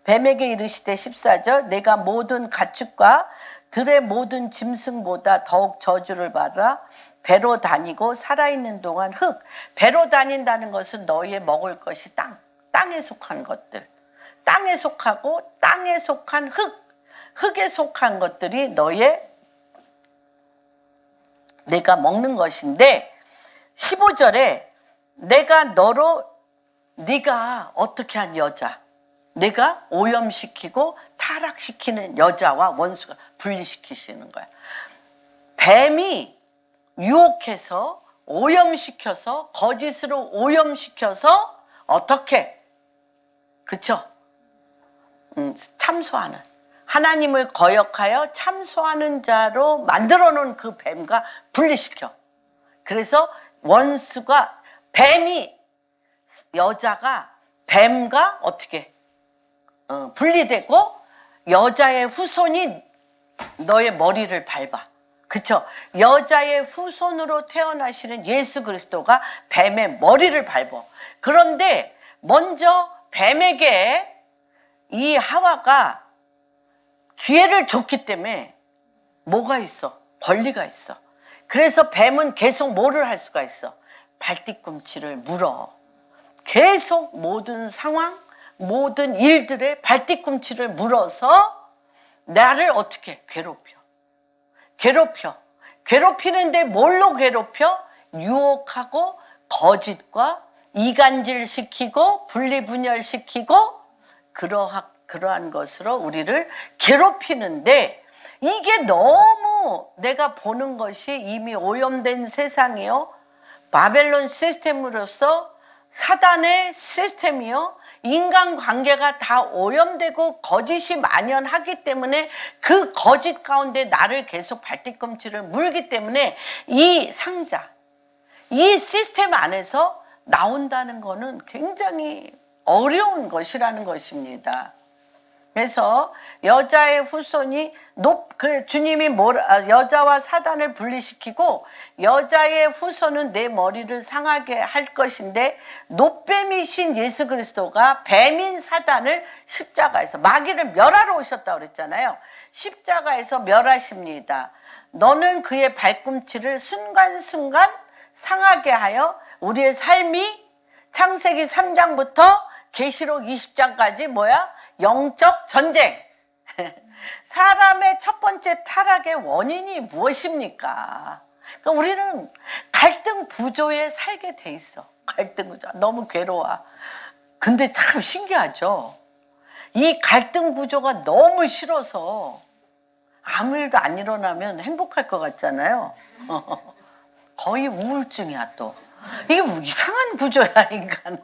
뱀에게 이르시되 14절 내가 모든 가축과 들의 모든 짐승보다 더욱 저주를 받아 배로 다니고 살아있는 동안 흙. 배로 다닌다는 것은 너희의 먹을 것이 땅에 속한 것들, 땅에 속하고 땅에 속한 흙에 속한 것들이 내가 먹는 것인데 15절에 내가 네가 어떻게 한 여자, 내가 오염시키고 타락시키는 여자와 원수가 분리시키시는 거야. 뱀이 유혹해서 오염시켜서 거짓으로 오염시켜서 어떻게 그쵸? 참소하는 하나님을 거역하여 참소하는 자로 만들어 놓은 그 뱀과 분리시켜. 그래서 원수가 여자가 뱀과 어떻게 분리되고 여자의 후손이 너의 머리를 밟아. 그쵸? 여자의 후손으로 태어나시는 예수 그리스도가 뱀의 머리를 밟아. 그런데 먼저 뱀에게 이 하와가 기회를 줬기 때문에 뭐가 있어? 권리가 있어. 그래서 뱀은 계속 뭐를 할 수가 있어? 발뒤꿈치를 물어. 계속 모든 상황, 모든 일들에 발뒤꿈치를 물어서 나를 어떻게 괴롭혀. 괴롭히는데 뭘로 괴롭혀? 유혹하고 거짓과 이간질시키고 분리분열시키고 그러한 것으로 우리를 괴롭히는데, 이게 너무 내가 보는 것이 이미 오염된 세상이요, 바벨론 시스템으로서 사단의 시스템이요, 인간관계가 다 오염되고 거짓이 만연하기 때문에 그 거짓 가운데 나를 계속 발뒤꿈치를 물기 때문에 이 상자, 이 시스템 안에서 나온다는 것은 굉장히 어려운 것이라는 것입니다. 그래서 여자의 후손이 주님이 여자와 사단을 분리시키고 여자의 후손은 내 머리를 상하게 할 것인데, 노뱀이신 예수 그리스도가 뱀인 사단을 십자가에서, 마귀를 멸하러 오셨다고 그랬잖아요. 십자가에서 멸하십니다. 너는 그의 발꿈치를 순간순간 상하게 하여 우리의 삶이 창세기 3장부터 계시록 20장까지 영적 전쟁. 사람의 첫 번째 타락의 원인이 무엇입니까? 그러니까 우리는 갈등 구조에 살게 돼 있어. 갈등 구조. 너무 괴로워. 근데 참 신기하죠? 이 갈등 구조가 너무 싫어서 아무 일도 안 일어나면 행복할 것 같잖아요. 거의 우울증이야 또. 이게 이상한 구조야, 인간은.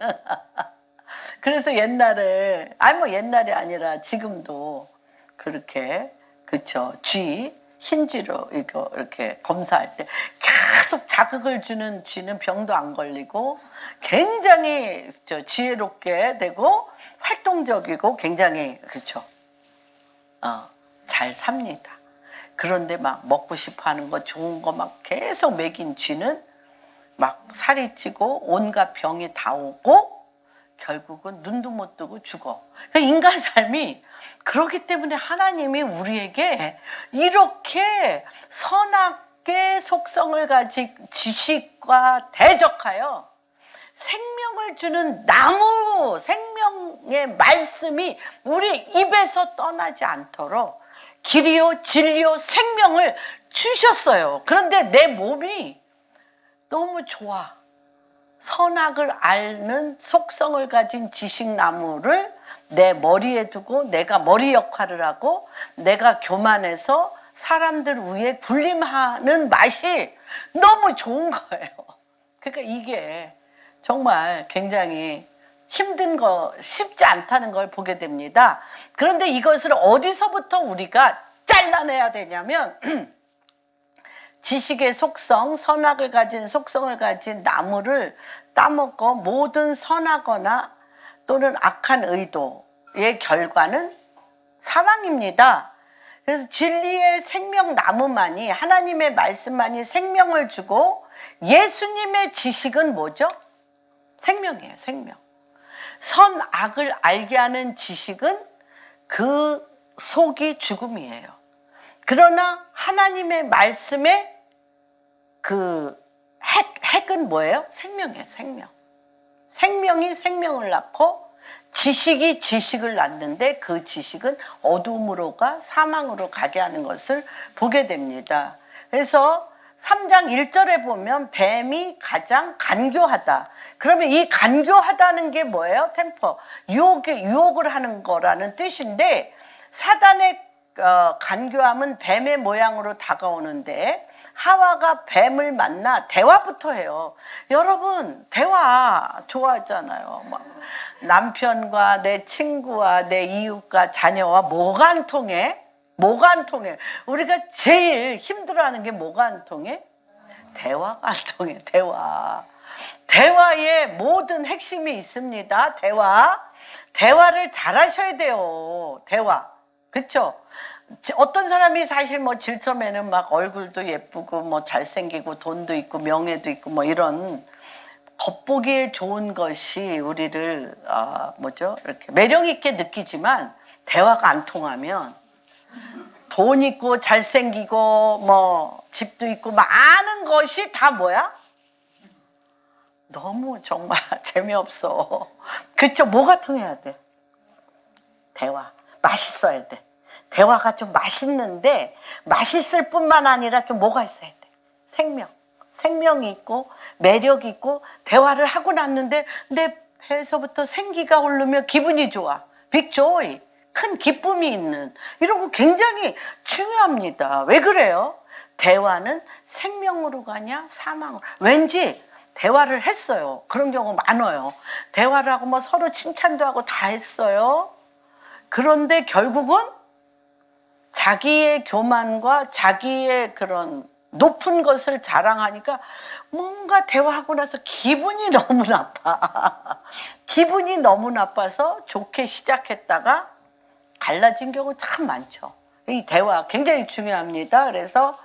그래서 옛날에, 옛날이 아니라 지금도 그렇게, 그쵸, 흰쥐로 이렇게 검사할 때 계속 자극을 주는 쥐는 병도 안 걸리고 굉장히 지혜롭게 되고 활동적이고 굉장히, 그쵸, 잘 삽니다. 그런데 막 먹고 싶어 하는 거, 좋은 거 막 계속 먹인 쥐는 막 살이 찌고 온갖 병이 다 오고 결국은 눈도 못 뜨고 죽어. 그러니까 인간 삶이 그렇기 때문에 하나님이 우리에게 이렇게 선악의 속성을 가진 지식과 대적하여 생명을 주는 나무, 생명의 말씀이 우리 입에서 떠나지 않도록 길이요 진리요 생명을 주셨어요. 그런데 내 몸이 너무 좋아. 선악을 아는 속성을 가진 지식나무를 내 머리에 두고 내가 머리 역할을 하고 내가 교만해서 사람들 위에 군림하는 맛이 너무 좋은 거예요. 그러니까 이게 정말 굉장히 힘든 거, 쉽지 않다는 걸 보게 됩니다. 그런데 이것을 어디서부터 우리가 잘라내야 되냐면 지식의 속성, 선악을 가진 속성을 가진 나무를 따먹고 모든 선하거나 또는 악한 의도의 결과는 사망입니다. 그래서 진리의 생명나무만이, 하나님의 말씀만이 생명을 주고 예수님의 지식은 뭐죠? 생명이에요, 생명. 선악을 알게 하는 지식은 그 속이 죽음이에요. 그러나 하나님의 말씀의 그 핵은 뭐예요? 생명이에요, 생명. 생명이 생명을 낳고 지식이 지식을 낳는데 그 지식은 어둠으로 사망으로 가게 하는 것을 보게 됩니다. 그래서 3장 1절에 보면 뱀이 가장 간교하다. 그러면 이 간교하다는 게 뭐예요? 템퍼. 유혹을 하는 거라는 뜻인데, 사단의 간교함은 뱀의 모양으로 다가오는데 하와가 뱀을 만나 대화부터 해요. 여러분, 대화 좋아하잖아요. 막 남편과 내 친구와 내 이웃과 자녀와 뭐가 안 통해? 뭐가 안 통해? 우리가 제일 힘들어하는 게 뭐가 안 통해? 대화가 안 통해. 대화에 모든 핵심이 있습니다. 대화를 잘하셔야 돼요. 그쵸? 어떤 사람이 사실 질처에는 막 얼굴도 예쁘고 잘생기고 돈도 있고 명예도 있고 이런 겉보기에 좋은 것이 우리를 이렇게 매력 있게 느끼지만 대화가 안 통하면 돈 있고 잘생기고 뭐 집도 있고 많은 것이 다 뭐야? 너무 정말 재미없어. 그쵸? 뭐가 통해야 돼? 대화. 맛있어야 돼. 대화가 좀 맛있는데 맛있을 뿐만 아니라 좀 뭐가 있어야 돼? 생명. 생명이 있고 매력이 있고 대화를 하고 났는데 내 배에서부터 생기가 오르며 기분이 좋아. 빅 조이. 큰 기쁨이 있는 이런 거 굉장히 중요합니다. 왜 그래요? 대화는 생명으로 가냐 사망으로. 왠지 대화를 했어요. 그런 경우 많아요. 대화를 하고 뭐 서로 칭찬도 하고 다 했어요. 그런데 결국은 자기의 교만과 자기의 그런 높은 것을 자랑하니까 뭔가 대화하고 나서 기분이 너무 나빠. 기분이 너무 나빠서 좋게 시작했다가 갈라진 경우 참 많죠. 이 대화 굉장히 중요합니다. 그래서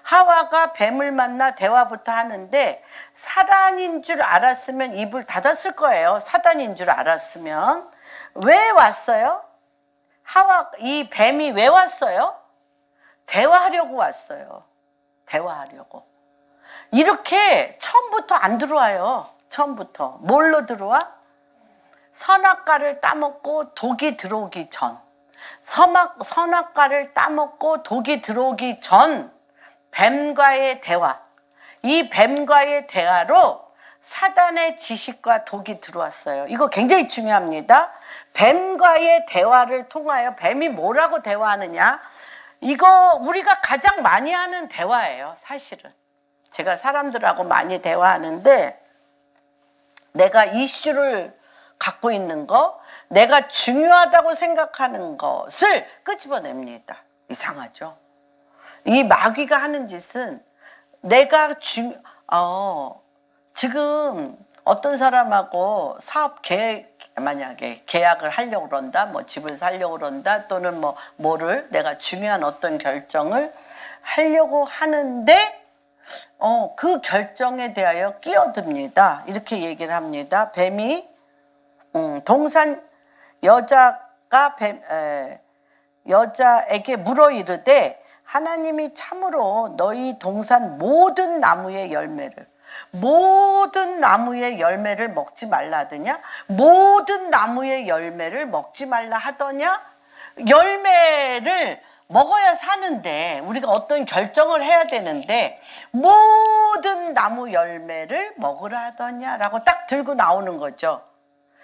하와가 뱀을 만나 대화부터 하는데 사단인 줄 알았으면 입을 닫았을 거예요. 사단인 줄 알았으면. 왜 왔어요? 이 뱀이 왜 왔어요? 대화하려고 왔어요. 대화하려고. 이렇게 처음부터 안 들어와요. 처음부터. 뭘로 들어와? 선악과를 따먹고 독이 들어오기 전. 선악과를 따먹고 독이 들어오기 전 뱀과의 대화. 이 뱀과의 대화로 사단의 지식과 독이 들어왔어요. 이거 굉장히 중요합니다. 뱀과의 대화를 통하여 뱀이 뭐라고 대화하느냐? 이거 우리가 가장 많이 하는 대화예요. 사실은. 제가 사람들하고 많이 대화하는데 내가 이슈를 갖고 있는 거, 내가 중요하다고 생각하는 것을 끄집어냅니다. 이상하죠? 이 마귀가 하는 짓은 내가 지금 어떤 사람하고 사업 계획, 만약에 계약을 하려고 그런다, 뭐 집을 사려고 그런다, 또는 뭐를 내가 중요한 어떤 결정을 하려고 하는데, 그 결정에 대하여 끼어듭니다. 이렇게 얘기를 합니다. 뱀이, 여자에게 물어 이르되 하나님이 참으로 너희 동산 모든 나무의 열매를 먹지 말라 하더냐? 모든 나무의 열매를 먹지 말라 하더냐? 열매를 먹어야 사는데 우리가 어떤 결정을 해야 되는데 모든 나무 열매를 먹으라 하더냐라고 딱 들고 나오는 거죠.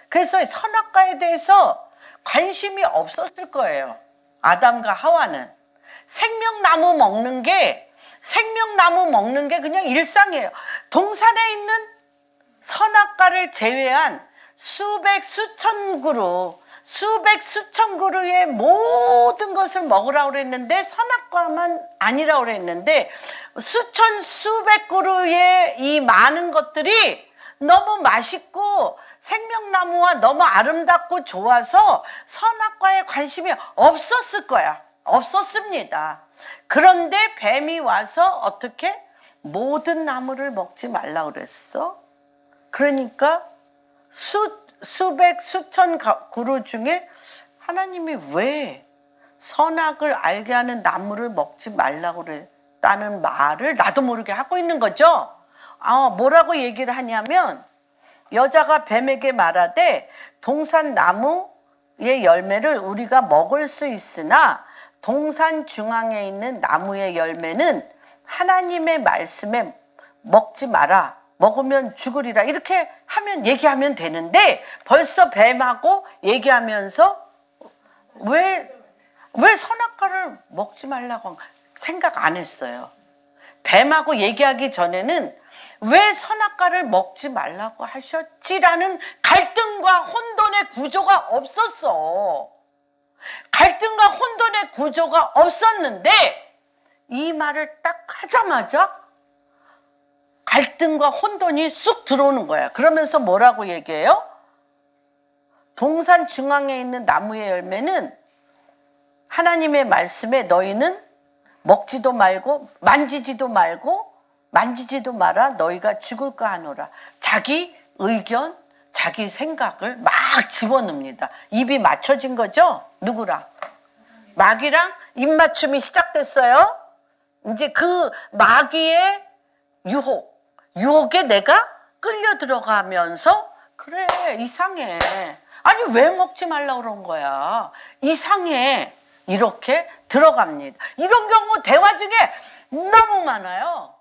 그래서 선악과에 대해서 관심이 없었을 거예요. 아담과 하와는. 생명나무 먹는 게 그냥 일상이에요. 동산에 있는 선악과를 제외한 수천 그루의 모든 것을 먹으라고 그랬는데 선악과만 아니라고 그랬는데 수백 그루의 이 많은 것들이 너무 맛있고 생명나무와 너무 아름답고 좋아서 선악과에 관심이 없었을 거야. 없었습니다. 그런데 뱀이 와서 어떻게? 모든 나무를 먹지 말라 그랬어. 그러니까 수천 그루 중에 하나님이 왜 선악을 알게 하는 나무를 먹지 말라고 그랬다는 말을 나도 모르게 하고 있는 거죠. 뭐라고 얘기를 하냐면 여자가 뱀에게 말하되 동산 나무의 열매를 우리가 먹을 수 있으나 동산 중앙에 있는 나무의 열매는 하나님의 말씀에 먹지 마라. 먹으면 죽으리라. 이렇게 얘기하면 되는데 벌써 뱀하고 얘기하면서 왜 선악과를 먹지 말라고 생각 안 했어요. 뱀하고 얘기하기 전에는 왜 선악과를 먹지 말라고 하셨지라는 갈등과 혼돈의 구조가 없었어. 갈등과 혼돈의 구조가 없었는데 이 말을 딱 하자마자 갈등과 혼돈이 쑥 들어오는 거야. 그러면서 뭐라고 얘기해요? 동산 중앙에 있는 나무의 열매는 하나님의 말씀에 너희는 먹지도 말고 만지지도 마라. 너희가 죽을까 하노라. 자기 의견, 자기 생각을 막 집어넣습니다. 입이 맞춰진 거죠? 누구랑? 마귀랑 입맞춤이 시작됐어요. 이제 그 마귀의 유혹에 내가 끌려 들어가면서 그래 이상해. 아니 왜 먹지 말라 그런 거야. 이상해. 이렇게 들어갑니다. 이런 경우 대화 중에 너무 많아요.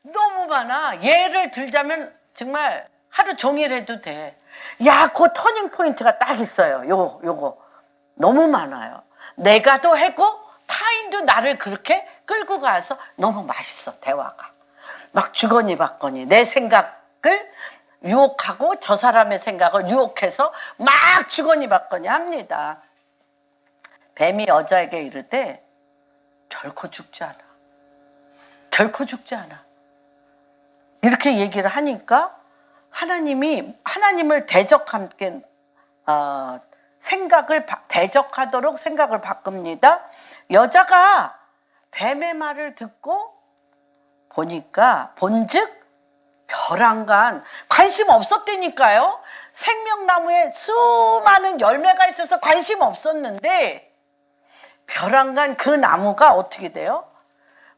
너무 많아. 예를 들자면 정말 하루 종일 해도 돼. 야, 그 터닝 포인트가 딱 있어요. 요거. 너무 많아요. 내가 도 하고 타인도 나를 그렇게 끌고 가서 너무 맛있어, 대화가. 막 주거니 받거니 내 생각을 유혹하고 저 사람의 생각을 유혹해서 막 주거니 받거니 합니다. 뱀이 여자에게 이르되 결코 죽지 않아. 결코 죽지 않아. 이렇게 얘기를 하니까 하나님을 대적하도록 생각을 바꿉니다. 여자가 뱀의 말을 듣고 보니까 본즉 벼랑간 관심 없었다니까요. 생명나무에 수많은 열매가 있어서 관심 없었는데 벼랑간 그 나무가 어떻게 돼요?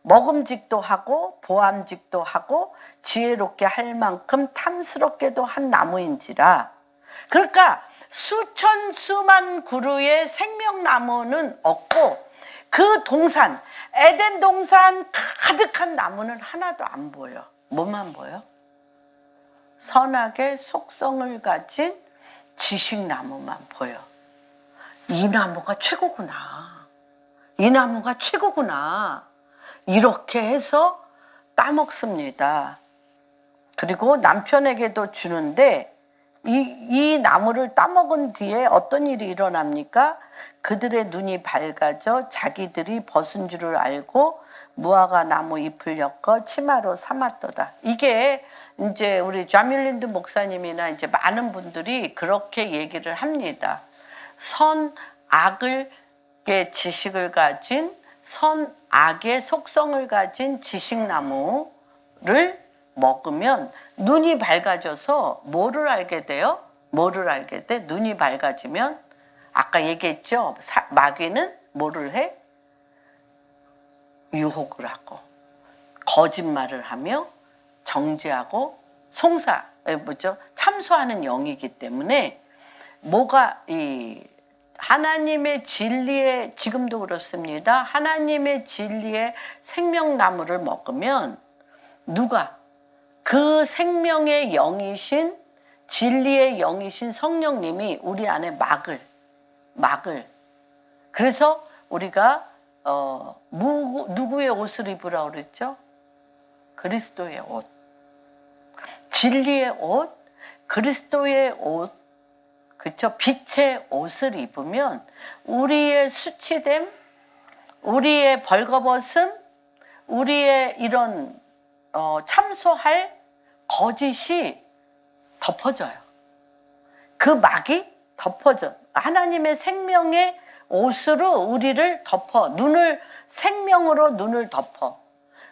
먹음직도 하고 보암직도 하고 지혜롭게 할 만큼 탐스럽게도 한 나무인지라. 그러니까 수만 그루의 생명나무는 없고 그 동산, 에덴 동산 가득한 나무는 하나도 안 보여. 뭐만 보여? 선악의 속성을 가진 지식나무만 보여. 이 나무가 최고구나. 이 나무가 최고구나. 이렇게 해서 따먹습니다. 그리고 남편에게도 주는데 이 나무를 따먹은 뒤에 어떤 일이 일어납니까? 그들의 눈이 밝아져 자기들이 벗은 줄을 알고 무화과 나무 잎을 엮어 치마로 삼았도다. 이게 이제 우리 자밀린드 목사님이나 이제 많은 분들이 그렇게 얘기를 합니다. 선악의 지식을 가진 선악의 속성을 가진 지식나무를 먹으면 눈이 밝아져서 뭐를 알게 돼요? 뭐를 알게 돼? 눈이 밝아지면 아까 얘기했죠? 마귀는 뭐를 해? 유혹을 하고 거짓말을 하며 정죄하고 참소하는 영이기 때문에 뭐가 하나님의 진리에 지금도 그렇습니다. 하나님의 진리의 생명나무를 먹으면 누가 그 생명의 영이신 진리의 영이신 성령님이 우리 안에 막을 그래서 우리가 누구의 옷을 입으라고 그랬죠? 그리스도의 옷, 진리의 옷, 그리스도의 옷, 그렇죠? 빛의 옷을 입으면 우리의 수치됨, 우리의 벌거벗음, 우리의 이런 참소할 거짓이 덮어져요. 그 막이 덮어져. 하나님의 생명의 옷으로 우리를 덮어. 생명으로 눈을 덮어.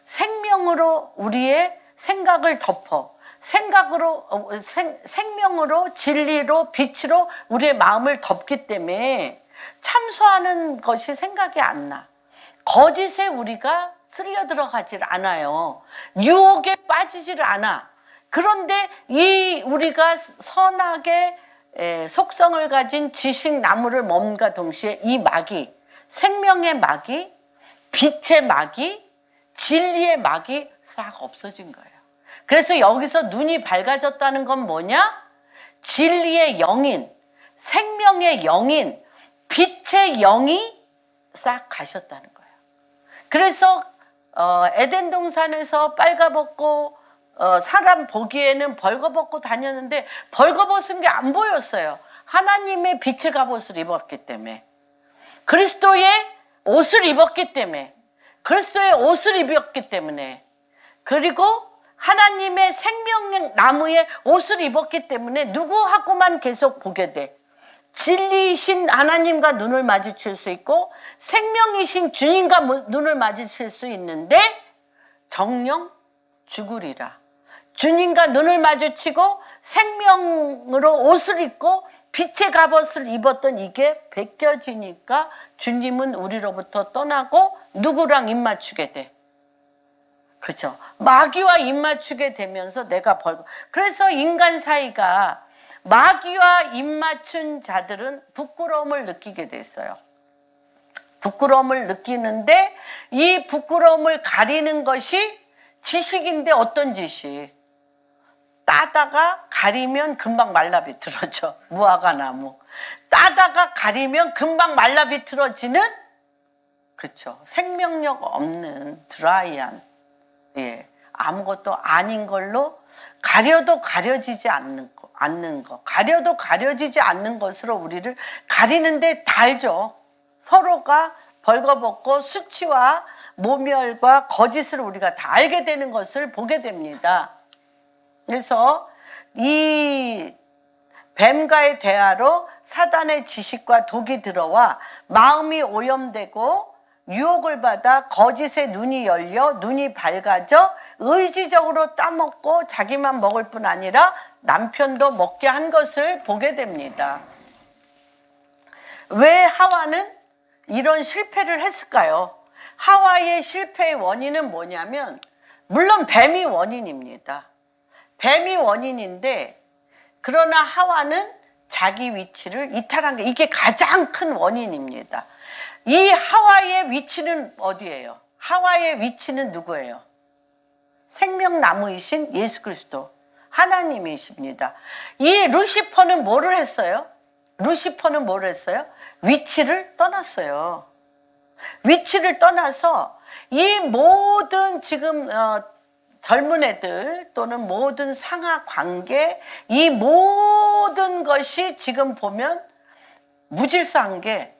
생명으로 우리의 생각을 덮어. 생명으로 진리로 빛으로 우리의 마음을 덮기 때문에 참소하는 것이 생각이 안 나. 거짓에 우리가 쓸려 들어가질 않아요. 유혹에 빠지질 않아. 그런데 우리가 선악의 속성을 가진 지식나무를 먹는가 동시에 이 마귀, 생명의 마귀, 빛의 마귀, 진리의 마귀 싹 없어진 거예요. 그래서 여기서 눈이 밝아졌다는 건 뭐냐? 진리의 영인, 생명의 영인, 빛의 영이 싹 가셨다는 거예요. 그래서 에덴 동산에서 빨가벗고 사람 보기에는 벌거벗고 다녔는데 벌거벗은 게 안 보였어요. 하나님의 빛의 갑옷을 입었기 때문에, 그리스도의 옷을 입었기 때문에, 그리스도의 옷을 입었기 때문에, 그리고 하나님의 생명나무의 옷을 입었기 때문에 누구하고만 계속 보게 돼. 진리이신 하나님과 눈을 마주칠 수 있고 생명이신 주님과 눈을 마주칠 수 있는데 정녕 죽으리라. 주님과 눈을 마주치고 생명으로 옷을 입고 빛의 갑옷을 입었던 이게 벗겨지니까 주님은 우리로부터 떠나고 누구랑 입맞추게 돼? 그렇죠. 마귀와 입맞추게 되면서 내가 벌고. 그래서 인간 사이가 마귀와 입맞춘 자들은 부끄러움을 느끼게 됐어요. 부끄러움을 느끼는데 이 부끄러움을 가리는 것이 지식인데 어떤 지식? 따다가 가리면 금방 말라 비틀어져. 무화과 나무. 따다가 가리면 금방 말라 비틀어지는, 그렇죠, 생명력 없는 드라이한, 예, 아무것도 아닌 걸로 가려도 가려지지 않는 거, 가려도 가려지지 않는 것으로 우리를 가리는데 달죠. 서로가 벌거벗고 수치와 모멸과 거짓을 우리가 다 알게 되는 것을 보게 됩니다. 그래서 이 뱀과의 대화로 사단의 지식과 독이 들어와 마음이 오염되고 유혹을 받아 거짓의 눈이 열려 눈이 밝아져 의지적으로 따먹고 자기만 먹을 뿐 아니라 남편도 먹게 한 것을 보게 됩니다. 왜 하와는 이런 실패를 했을까요? 하와의 실패의 원인은 뭐냐면 물론 뱀이 원인입니다. 뱀이 원인인데 그러나 하와는 자기 위치를 이탈한 게 이게 가장 큰 원인입니다. 이 하와의 위치는 어디예요? 하와의 위치는 누구예요? 생명나무이신 예수 그리스도 하나님이십니다. 이 루시퍼는 뭐를 했어요? 루시퍼는 뭐를 했어요? 위치를 떠났어요. 위치를 떠나서 이 모든 지금 젊은 애들 또는 모든 상하 관계, 이 모든 것이 지금 보면 무질서한 게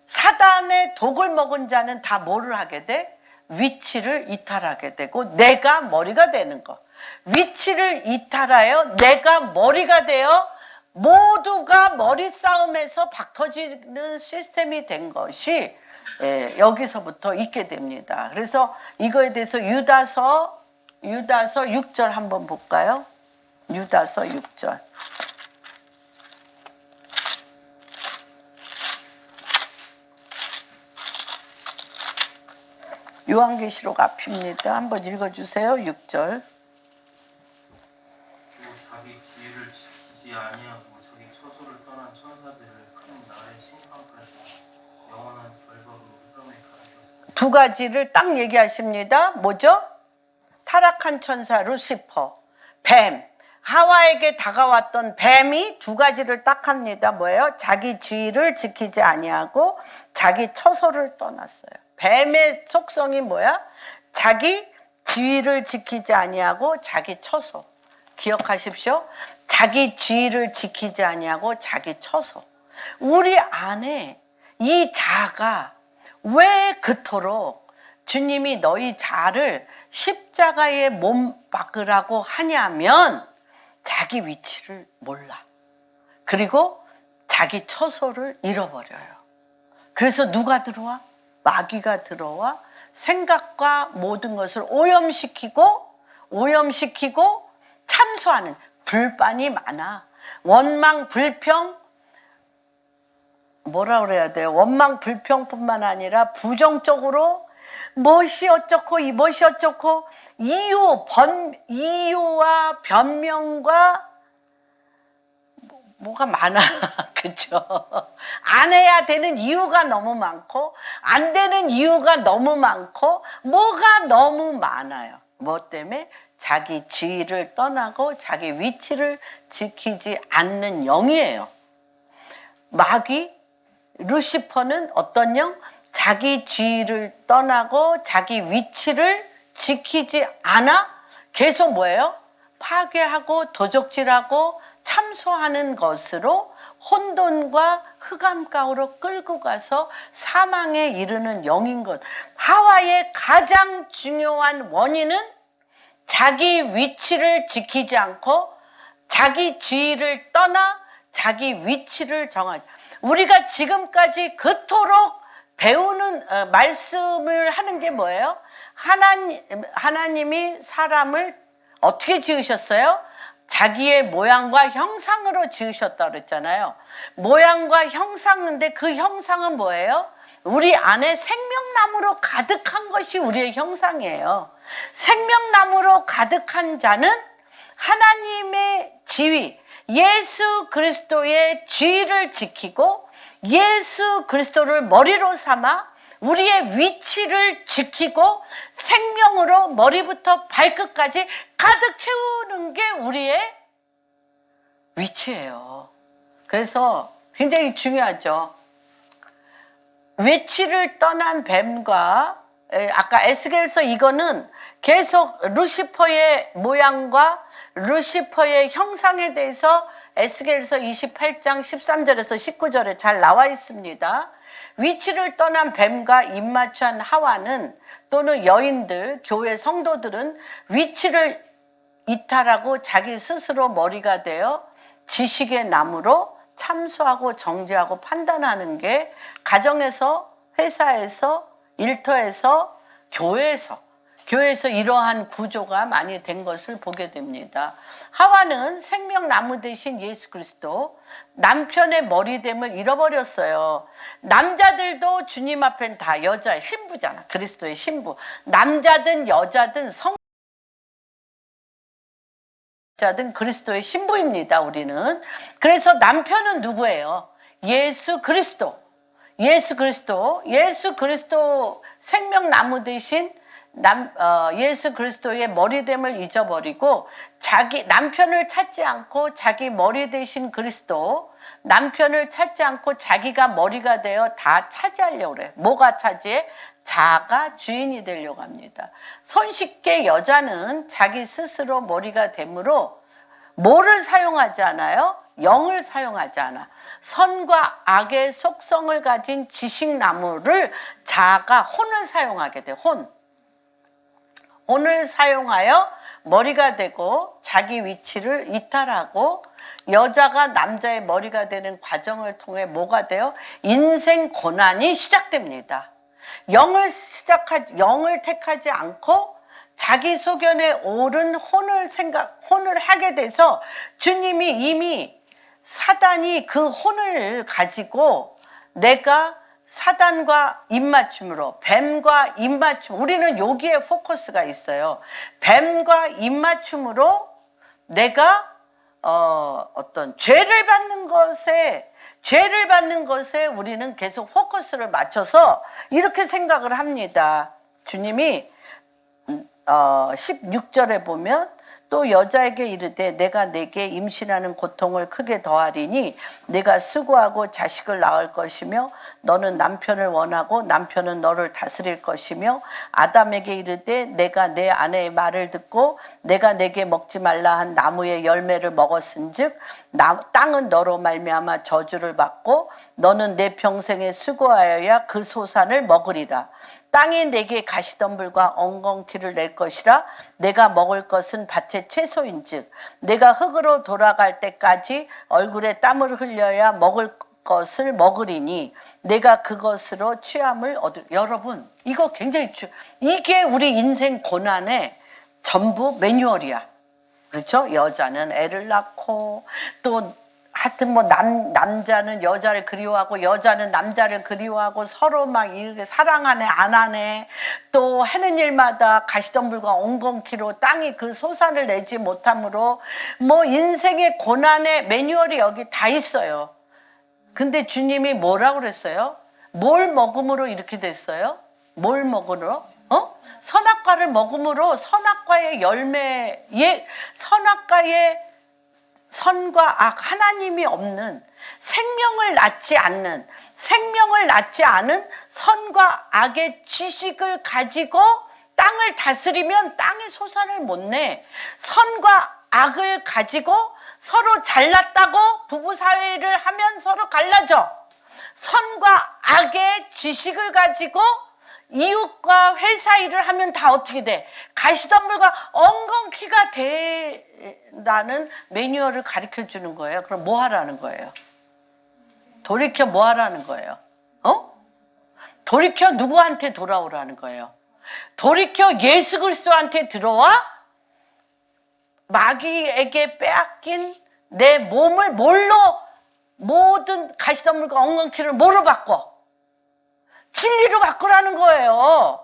사단의 독을 먹은 자는 다 뭐를 하게 돼? 위치를 이탈하게 되고 내가 머리가 되는 거. 위치를 이탈하여 내가 머리가 되어 모두가 머리 싸움에서 박터지는 시스템이 된 것이 여기서부터 있게 됩니다. 그래서 이거에 대해서 유다서 6절 한번 볼까요? 유다서 6절. 요한계시록 앞입니다. 한번 읽어주세요. 6절. 자기 기회를 지키지 아니하고 자기 처소를 떠난 천사들을 큰 날의 심판까지 영원한 결박으로 흑암에 가두었습니다. 두 가지를 딱 얘기하십니다. 뭐죠? 타락한 천사 루시퍼, 뱀, 하와에게 다가왔던 뱀이 두 가지를 딱 합니다. 뭐예요? 자기 지위를 지키지 아니하고 자기 처소를 떠났어요. 뱀의 속성이 뭐야? 자기 지위를 지키지 아니하고 자기 처소. 기억하십시오. 자기 지위를 지키지 아니하고 자기 처소. 우리 안에 이 자가 왜 그토록 주님이 너희 자를 십자가에 몸 박으라고 하냐면 자기 위치를 몰라. 그리고 자기 처소를 잃어버려요. 그래서 누가 들어와? 마귀가 들어와 생각과 모든 것을 오염시키고 참소하는 불만이 많아. 원망 불평, 뭐라 그래야 돼요? 원망 불평뿐만 아니라 부정적으로 무엇이 어쩌고 이것이 어쩌고 이유와 변명과 뭐가 많아. 그렇죠? 안 해야 되는 이유가 너무 많고 안 되는 이유가 너무 많고 뭐가 너무 많아요. 뭐 때문에? 자기 지위를 떠나고 자기 위치를 지키지 않는 영이에요. 마귀 루시퍼는 어떤 영? 자기 지위를 떠나고 자기 위치를 지키지 않아 계속 뭐예요? 파괴하고 도적질하고 참소하는 것으로 혼돈과 흑암 가운데로 끌고 가서 사망에 이르는 영인 것. 하와의 가장 중요한 원인은 자기 위치를 지키지 않고 자기 지위를 떠나 자기 위치를 정하지. 우리가 지금까지 그토록 배우는 말씀을 하는 게 뭐예요? 하나님이 사람을 어떻게 지으셨어요? 자기의 모양과 형상으로 지으셨다 그랬잖아요. 모양과 형상인데 그 형상은 뭐예요? 우리 안에 생명나무로 가득한 것이 우리의 형상이에요. 생명나무로 가득한 자는 하나님의 지위, 예수 그리스도의 지위를 지키고 예수 그리스도를 머리로 삼아 우리의 위치를 지키고 생명으로 머리부터 발끝까지 가득 채우는 게 우리의 위치예요. 그래서 굉장히 중요하죠. 위치를 떠난 뱀과 아까 에스겔서 이거는 계속 루시퍼의 모양과 루시퍼의 형상에 대해서 에스겔서 28장 13절에서 19절에 잘 나와 있습니다. 위치를 떠난 뱀과 입맞춘 하와는 또는 여인들, 교회 성도들은 위치를 이탈하고 자기 스스로 머리가 되어 지식의 나무로 참소하고 정죄하고 판단하는 게 가정에서, 회사에서, 일터에서, 교회에서 이러한 구조가 많이 된 것을 보게 됩니다. 하와는 생명나무 대신 예수 그리스도, 남편의 머리됨을 잃어버렸어요. 남자들도 주님 앞엔 다 여자의 신부잖아. 그리스도의 신부. 남자든 여자든 자든 그리스도의 신부입니다. 우리는. 그래서 남편은 누구예요? 예수 그리스도. 예수 그리스도 생명나무 대신 예수 그리스도의 머리됨을 잊어버리고 남편을 찾지 않고 자기 머리 대신 그리스도, 남편을 찾지 않고 자기가 머리가 되어 다 차지하려고 그래요. 뭐가 차지해? 자아가 주인이 되려고 합니다. 손쉽게 여자는 자기 스스로 머리가 되므로 뭐를 사용하지 않아요? 영을 사용하지 않아. 선과 악의 속성을 가진 지식나무를 자아가 혼을 사용하게 돼. 혼을 사용하여 머리가 되고 자기 위치를 이탈하고 여자가 남자의 머리가 되는 과정을 통해 뭐가 돼요? 인생 고난이 시작됩니다. 영을 택하지 않고 자기 소견에 옳은 혼을 하게 돼서 주님이 이미 사단이 그 혼을 가지고 내가 사단과 입맞춤으로, 뱀과 입맞춤, 우리는 여기에 포커스가 있어요. 뱀과 입맞춤으로 내가 어떤 죄를 받는 것에 우리는 계속 포커스를 맞춰서 이렇게 생각을 합니다. 주님이 16절에 보면 또 여자에게 이르되 내가 내게 임신하는 고통을 크게 더하리니 내가 수고하고 자식을 낳을 것이며 너는 남편을 원하고 남편은 너를 다스릴 것이며 아담에게 이르되 내가 내 아내의 말을 듣고 내가 내게 먹지 말라 한 나무의 열매를 먹었은즉 땅은 너로 말미암아 저주를 받고 너는 내 평생에 수고하여야 그 소산을 먹으리라. 땅이 내게 가시덤불과 엉겅퀴를 낼 것이라. 내가 먹을 것은 밭의 채소인즉 내가 흙으로 돌아갈 때까지 얼굴에 땀을 흘려야 먹을 것을 먹으리니 내가 그것으로 취함을 얻을. 여러분, 이거 굉장히 이게 우리 인생 고난의 전부 매뉴얼이야. 그렇죠? 여자는 애를 낳고 또 하여튼 남자는 여자를 그리워하고 여자는 남자를 그리워하고 서로 막 이렇게 사랑하네 안 하네, 또 하는 일마다 가시덤불과 엉겅퀴로 땅이 그 소산을 내지 못함으로 뭐 인생의 고난의 매뉴얼이 여기 다 있어요. 근데 주님이 뭐라고 그랬어요? 뭘 먹음으로 이렇게 됐어요? 뭘 먹으러? 선악과를 먹음으로 선악과의 열매에 선과 악, 하나님이 없는 생명을 낳지 않는 선과 악의 지식을 가지고 땅을 다스리면 땅의 소산을 못 내. 선과 악을 가지고 서로 잘났다고 부부사회를 하면 서로 갈라져. 선과 악의 지식을 가지고 이웃과 회사 일을 하면 다 어떻게 돼? 가시덤불과 엉겅퀴가 된다는 매뉴얼을 가르쳐 주는 거예요. 그럼 뭐 하라는 거예요? 돌이켜 뭐 하라는 거예요? 돌이켜 누구한테 돌아오라는 거예요? 돌이켜 예수 그리스도한테 들어와 마귀에게 빼앗긴 내 몸을 뭘로, 모든 가시덤불과 엉겅퀴를 뭐로 바꿔? 진리로 바꾸라는 거예요.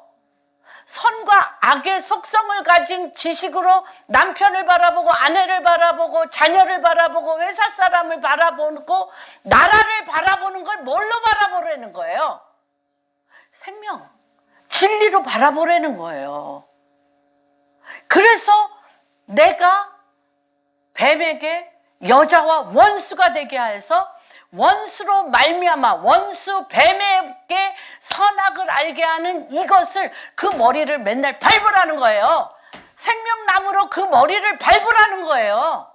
선과 악의 속성을 가진 지식으로 남편을 바라보고 아내를 바라보고 자녀를 바라보고 회사 사람을 바라보고 나라를 바라보는 걸 뭘로 바라보라는 거예요? 생명, 진리로 바라보라는 거예요. 그래서 내가 뱀에게 여자와 원수가 되게 하여서 원수로 말미암아 원수 뱀에게 선악을 알게 하는 이것을, 그 머리를 맨날 밟으라는 거예요. 생명나무로 그 머리를 밟으라는 거예요.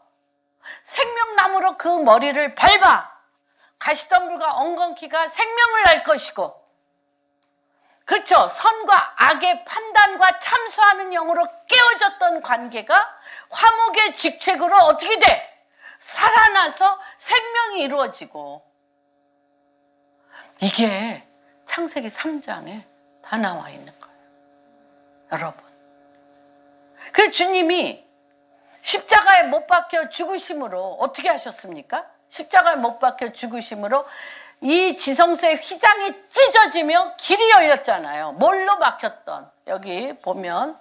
생명나무로 그 머리를 밟아 가시덤불과 엉겅퀴가 생명을 날 것이고, 그렇죠. 선과 악의 판단과 참소하는 영으로 깨어졌던 관계가 화목의 직책으로 어떻게 돼? 살아나서 생명이 이루어지고. 이게 창세기 3장에 다 나와 있는 거예요, 여러분. 그래서 주님이 십자가에 못 박혀 죽으심으로 어떻게 하셨습니까? 십자가에 못 박혀 죽으심으로 이 지성소의 휘장이 찢어지며 길이 열렸잖아요. 뭘로 막혔던, 여기 보면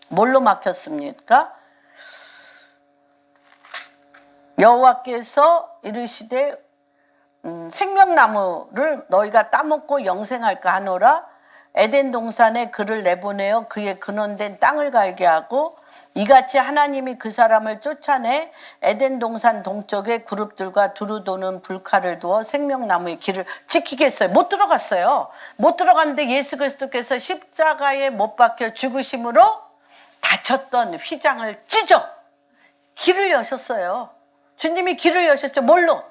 뭘로 막혔습니까? 여호와께서 이르시되 생명나무를 너희가 따먹고 영생할까 하노라. 에덴 동산에 그를 내보내어 그의 근원된 땅을 갈게 하고, 이같이 하나님이 그 사람을 쫓아내 에덴 동산 동쪽에 그룹들과 두루 도는 불칼을 두어 생명나무의 길을 지키겠어요. 못 들어갔어요. 못 들어갔는데 예수 그리스도께서 십자가에 못 박혀 죽으심으로 닫혔던 휘장을 찢어 길을 여셨어요. 주님이 길을 여셨죠. 뭘로?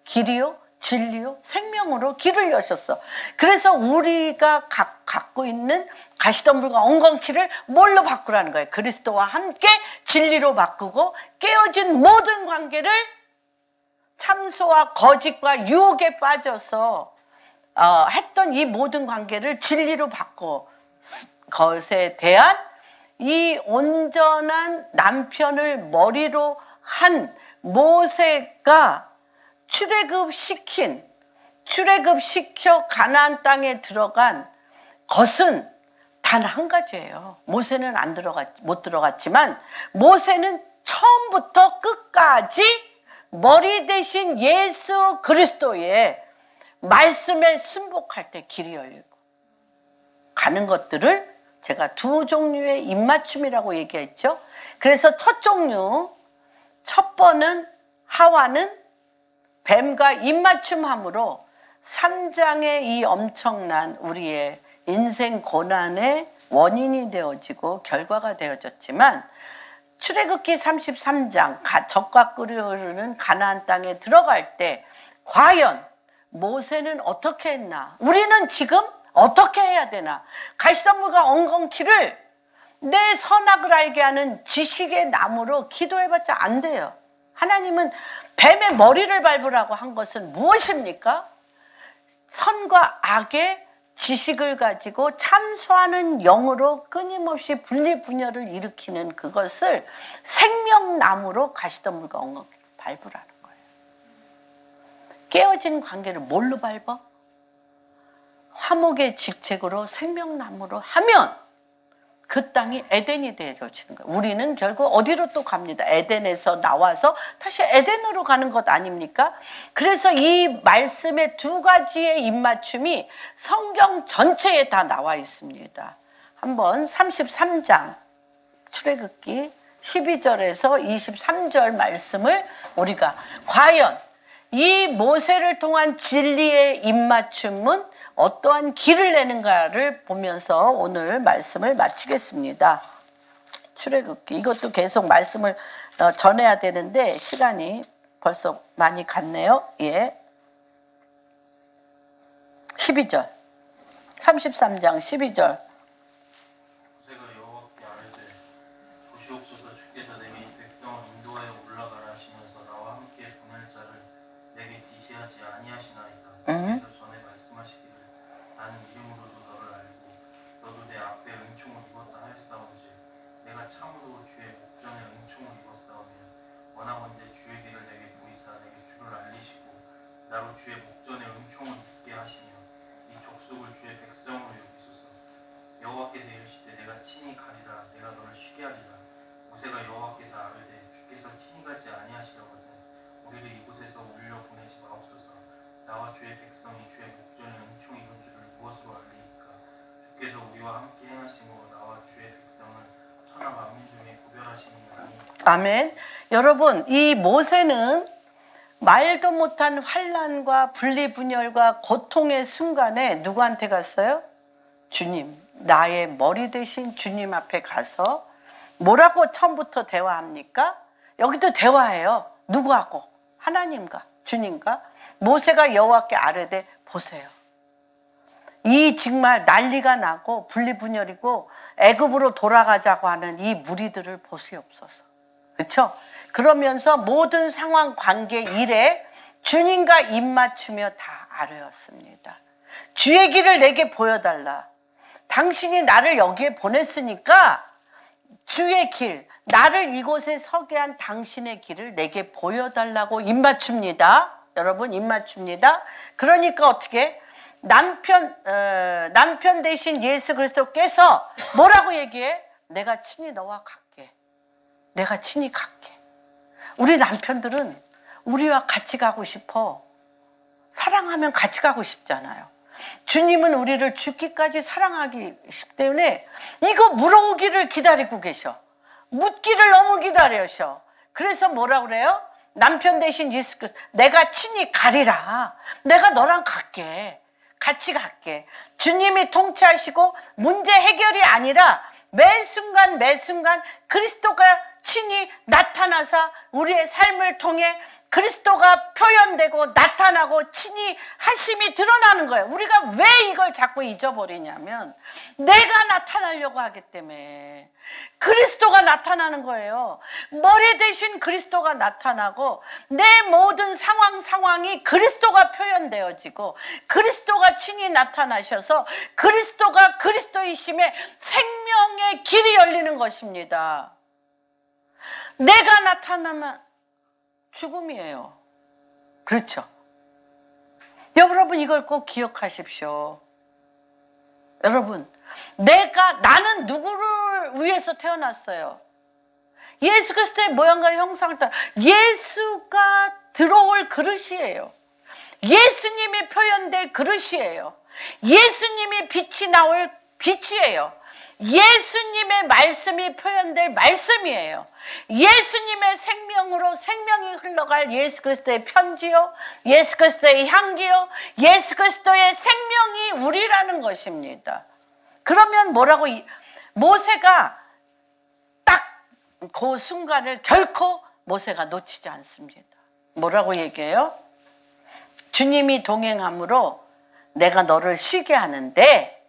길이요, 진리요, 생명으로 길을 여셨어. 그래서 우리가 갖고 있는 가시덤불과 엉겅퀴를 뭘로 바꾸라는 거예요? 그리스도와 함께 진리로 바꾸고, 깨어진 모든 관계를 참소와 거짓과 유혹에 빠져서 했던 이 모든 관계를 진리로 바꿔, 것에 대한 이 온전한 남편을 머리로 한 모세가 출애굽시켜 가나안 땅에 들어간 것은 단 한 가지예요. 모세는 못 들어갔지만, 모세는 처음부터 끝까지 머리 대신 예수 그리스도의 말씀에 순복할 때 길이 열리고 가는 것들을 제가 두 종류의 입맞춤이라고 얘기했죠. 그래서 첫 종류, 첫 번은 하와는 뱀과 입맞춤함으로 3장의 이 엄청난 우리의 인생 고난의 원인이 되어지고 결과가 되어졌지만, 출애굽기 33장 젖과 꿀이 흐르는 가나안 땅에 들어갈 때 과연 모세는 어떻게 했나? 우리는 지금 어떻게 해야 되나? 가시덤불과 엉겅퀴를 내 선악을 알게 하는 지식의 나무로 기도해봤자 안 돼요. 하나님은 뱀의 머리를 밟으라고 한 것은 무엇입니까? 선과 악의 지식을 가지고 참소하는 영으로 끊임없이 분리분열을 일으키는 그것을 생명나무로 가시덤불과 엉겅퀴를 밟으라는 거예요. 깨어진 관계를 뭘로 밟아? 화목의 직책으로 생명나무로 하면 그 땅이 에덴이 되어지는 거예요. 우리는 결국 어디로 또 갑니다. 에덴에서 나와서 다시 에덴으로 가는 것 아닙니까? 그래서 이 말씀의 두 가지의 입맞춤이 성경 전체에 다 나와 있습니다. 한번 33장 출애굽기 12절에서 23절 말씀을 우리가 과연 이 모세를 통한 진리의 입맞춤은 어떠한 길을 내는가를 보면서 오늘 말씀을 마치겠습니다. 출애굽기, 이것도 계속 말씀을 전해야 되는데 시간이 벌써 많이 갔네요. 예. 12절 33장 12절. 모세가 여호와께 아뢰되 보시옵소서, 주께서 내게 이 백성을 인도하여 올라가라 하시면서 나와 함께 보낼 자를 내게 지시하지 아니하시나이까. 주께서 전에 말씀하시기를 나는 이름으로도 너를 알고 너도 내 앞에 은총을 입었다 하였사온즉 내가 참으로 주의 목전에 은총을 입었사오며 원하건대 주의 길을 내게 보이사 내게 주를 알리시고 나로 주의 목전에 은총을 입게 하시며 이 족속을 주의 백성으로 여기소서. 여호와께서 이르시되 내가 친히 가리라 내가 너를 쉬게 하리라. 모세가 여호와께서 아뢰되 주께서 친히 가지 아니하시려거든 우리를 이곳에서 올려 보내지 마옵소서. 나와 주의 백성이 주의 목전에 은총 입은 줄을 무엇으로 알리이까. 주께서 우리와 함께 행하심으로 나와 주의 백성은 천하 만민 중에 구별하시니니. 아멘. 여러분, 이 모세는 말도 못한 환난과 분리분열과 고통의 순간에 누구한테 갔어요? 주님, 나의 머리 대신 주님 앞에 가서 뭐라고 처음부터 대화합니까? 여기도 대화해요. 누구하고? 하나님과 주님과. 모세가 여호와께 아뢰되 보세요. 이 정말 난리가 나고 분리분열이고 애굽으로 돌아가자고 하는 이 무리들을 보시옵소서. 그렇죠? 그러면서 모든 상황, 관계, 일에 주님과 입맞추며 다 아뢰었습니다. 주의 길을 내게 보여달라. 당신이 나를 여기에 보냈으니까 주의 길, 나를 이곳에 서게 한 당신의 길을 내게 보여달라고 입맞춥니다. 여러분, 입맞춥니다. 그러니까 어떻게? 남편 대신 예수 그리스도께서 뭐라고 얘기해? 내가 친히 너와 갈게. 내가 친히 갈게. 우리 남편들은 우리와 같이 가고 싶어. 사랑하면 같이 가고 싶잖아요. 주님은 우리를 죽기까지 사랑하기 때문에 이거 물어오기를 기다리고 계셔. 묻기를 너무 기다려셔. 그래서 뭐라고 그래요? 남편 대신 예수 그리스도 내가 친히 가리라. 내가 너랑 갈게. 같이 갈게. 주님이 통치하시고 문제 해결이 아니라 매 순간 그리스도가 친히 나타나서 우리의 삶을 통해 그리스도가 표현되고 나타나고 친히 하심이 드러나는 거예요. 우리가 왜 이걸 자꾸 잊어버리냐면 내가 나타나려고 하기 때문에 그리스도가 나타나는 거예요. 머리 대신 그리스도가 나타나고 내 모든 상황이 그리스도가 표현되어지고 그리스도가 친히 나타나셔서 그리스도가 그리스도이심에 생명의 길이 열리는 것입니다. 내가 나타나면 죽음이에요. 그렇죠? 여러분 이걸 꼭 기억하십시오. 여러분, 나는 누구를 위해서 태어났어요? 예수 그리스도의 모양과 형상을 따라 예수가 들어올 그릇이에요. 예수님이 표현될 그릇이에요. 예수님이 빛이 나올 빛이에요. 예수님의 말씀이 표현될 말씀이에요. 예수님의 생명으로 생명이 흘러갈 예수 그리스도의 편지요, 예수 그리스도의 향기요, 예수 그리스도의 생명이 우리라는 것입니다. 그러면 뭐라고 모세가 딱 그 순간을 결코 모세가 놓치지 않습니다. 뭐라고 얘기해요? 주님이 동행함으로 내가 너를 쉬게 하는데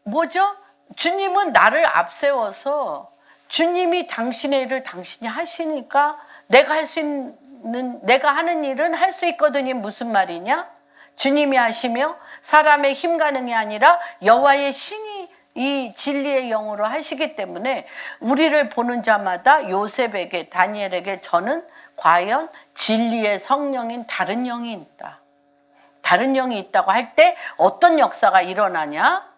뭐죠? 주님은 나를 앞세워서 주님이 당신의 일을 당신이 하시니까 내가 하는 일은 할 수 있거든요. 무슨 말이냐? 주님이 하시며 사람의 힘 가능이 아니라 여호와의 신이 이 진리의 영으로 하시기 때문에 우리를 보는 자마다 요셉에게 다니엘에게 저는 과연 진리의 성령인 다른 영이 있다. 다른 영이 있다고 할 때 어떤 역사가 일어나냐?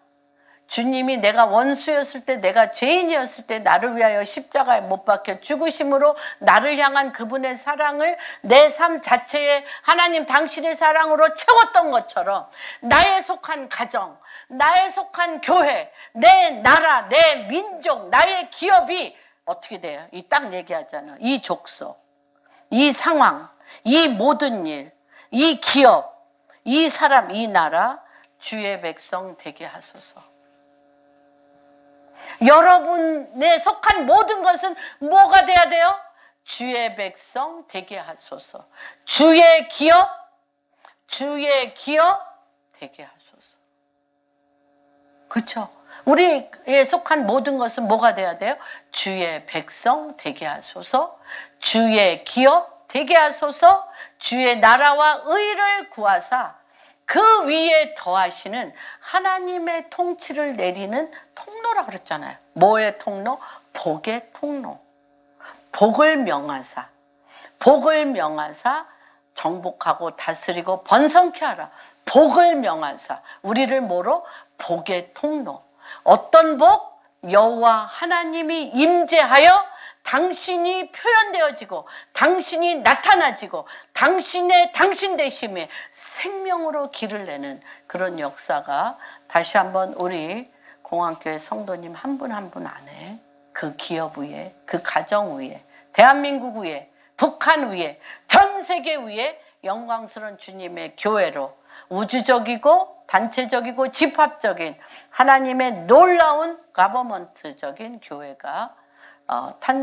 주님이 내가 원수였을 때 내가 죄인이었을 때 나를 위하여 십자가에 못 박혀 죽으심으로 나를 향한 그분의 사랑을 내 삶 자체에 하나님 당신의 사랑으로 채웠던 것처럼 나의 속한 가정, 나의 속한 교회, 내 나라, 내 민족, 나의 기업이 어떻게 돼요? 이 딱 얘기하잖아. 이 족속, 이 상황, 이 모든 일, 이 기업, 이 사람, 이 나라 주의 백성 되게 하소서. 여러분에 속한 모든 것은 뭐가 돼야 돼요? 주의 백성 되게 하소서. 주의 기업 되게 하소서. 그렇죠? 우리에 속한 모든 것은 뭐가 돼야 돼요? 주의 백성 되게 하소서. 주의 기업 되게 하소서. 주의 나라와 의를 구하사 그 위에 더하시는 하나님의 통치를 내리는 통로라 그랬잖아요. 뭐의 통로? 복의 통로. 복을 명하사, 복을 명하사 정복하고 다스리고 번성케 하라. 복을 명하사, 우리를 뭐로? 복의 통로. 어떤 복? 여호와 하나님이 임재하여 당신이 표현되어지고 당신이 나타나지고 당신의 당신 되심에 생명으로 길을 내는 그런 역사가 다시 한번 우리 공안교회 성도님 한 분 한 분 안에, 그 기업 위에, 그 가정 위에, 대한민국 위에, 북한 위에, 전 세계 위에 영광스러운 주님의 교회로 우주적이고 단체적이고 집합적인 하나님의 놀라운 가버먼트적인 교회가 탄생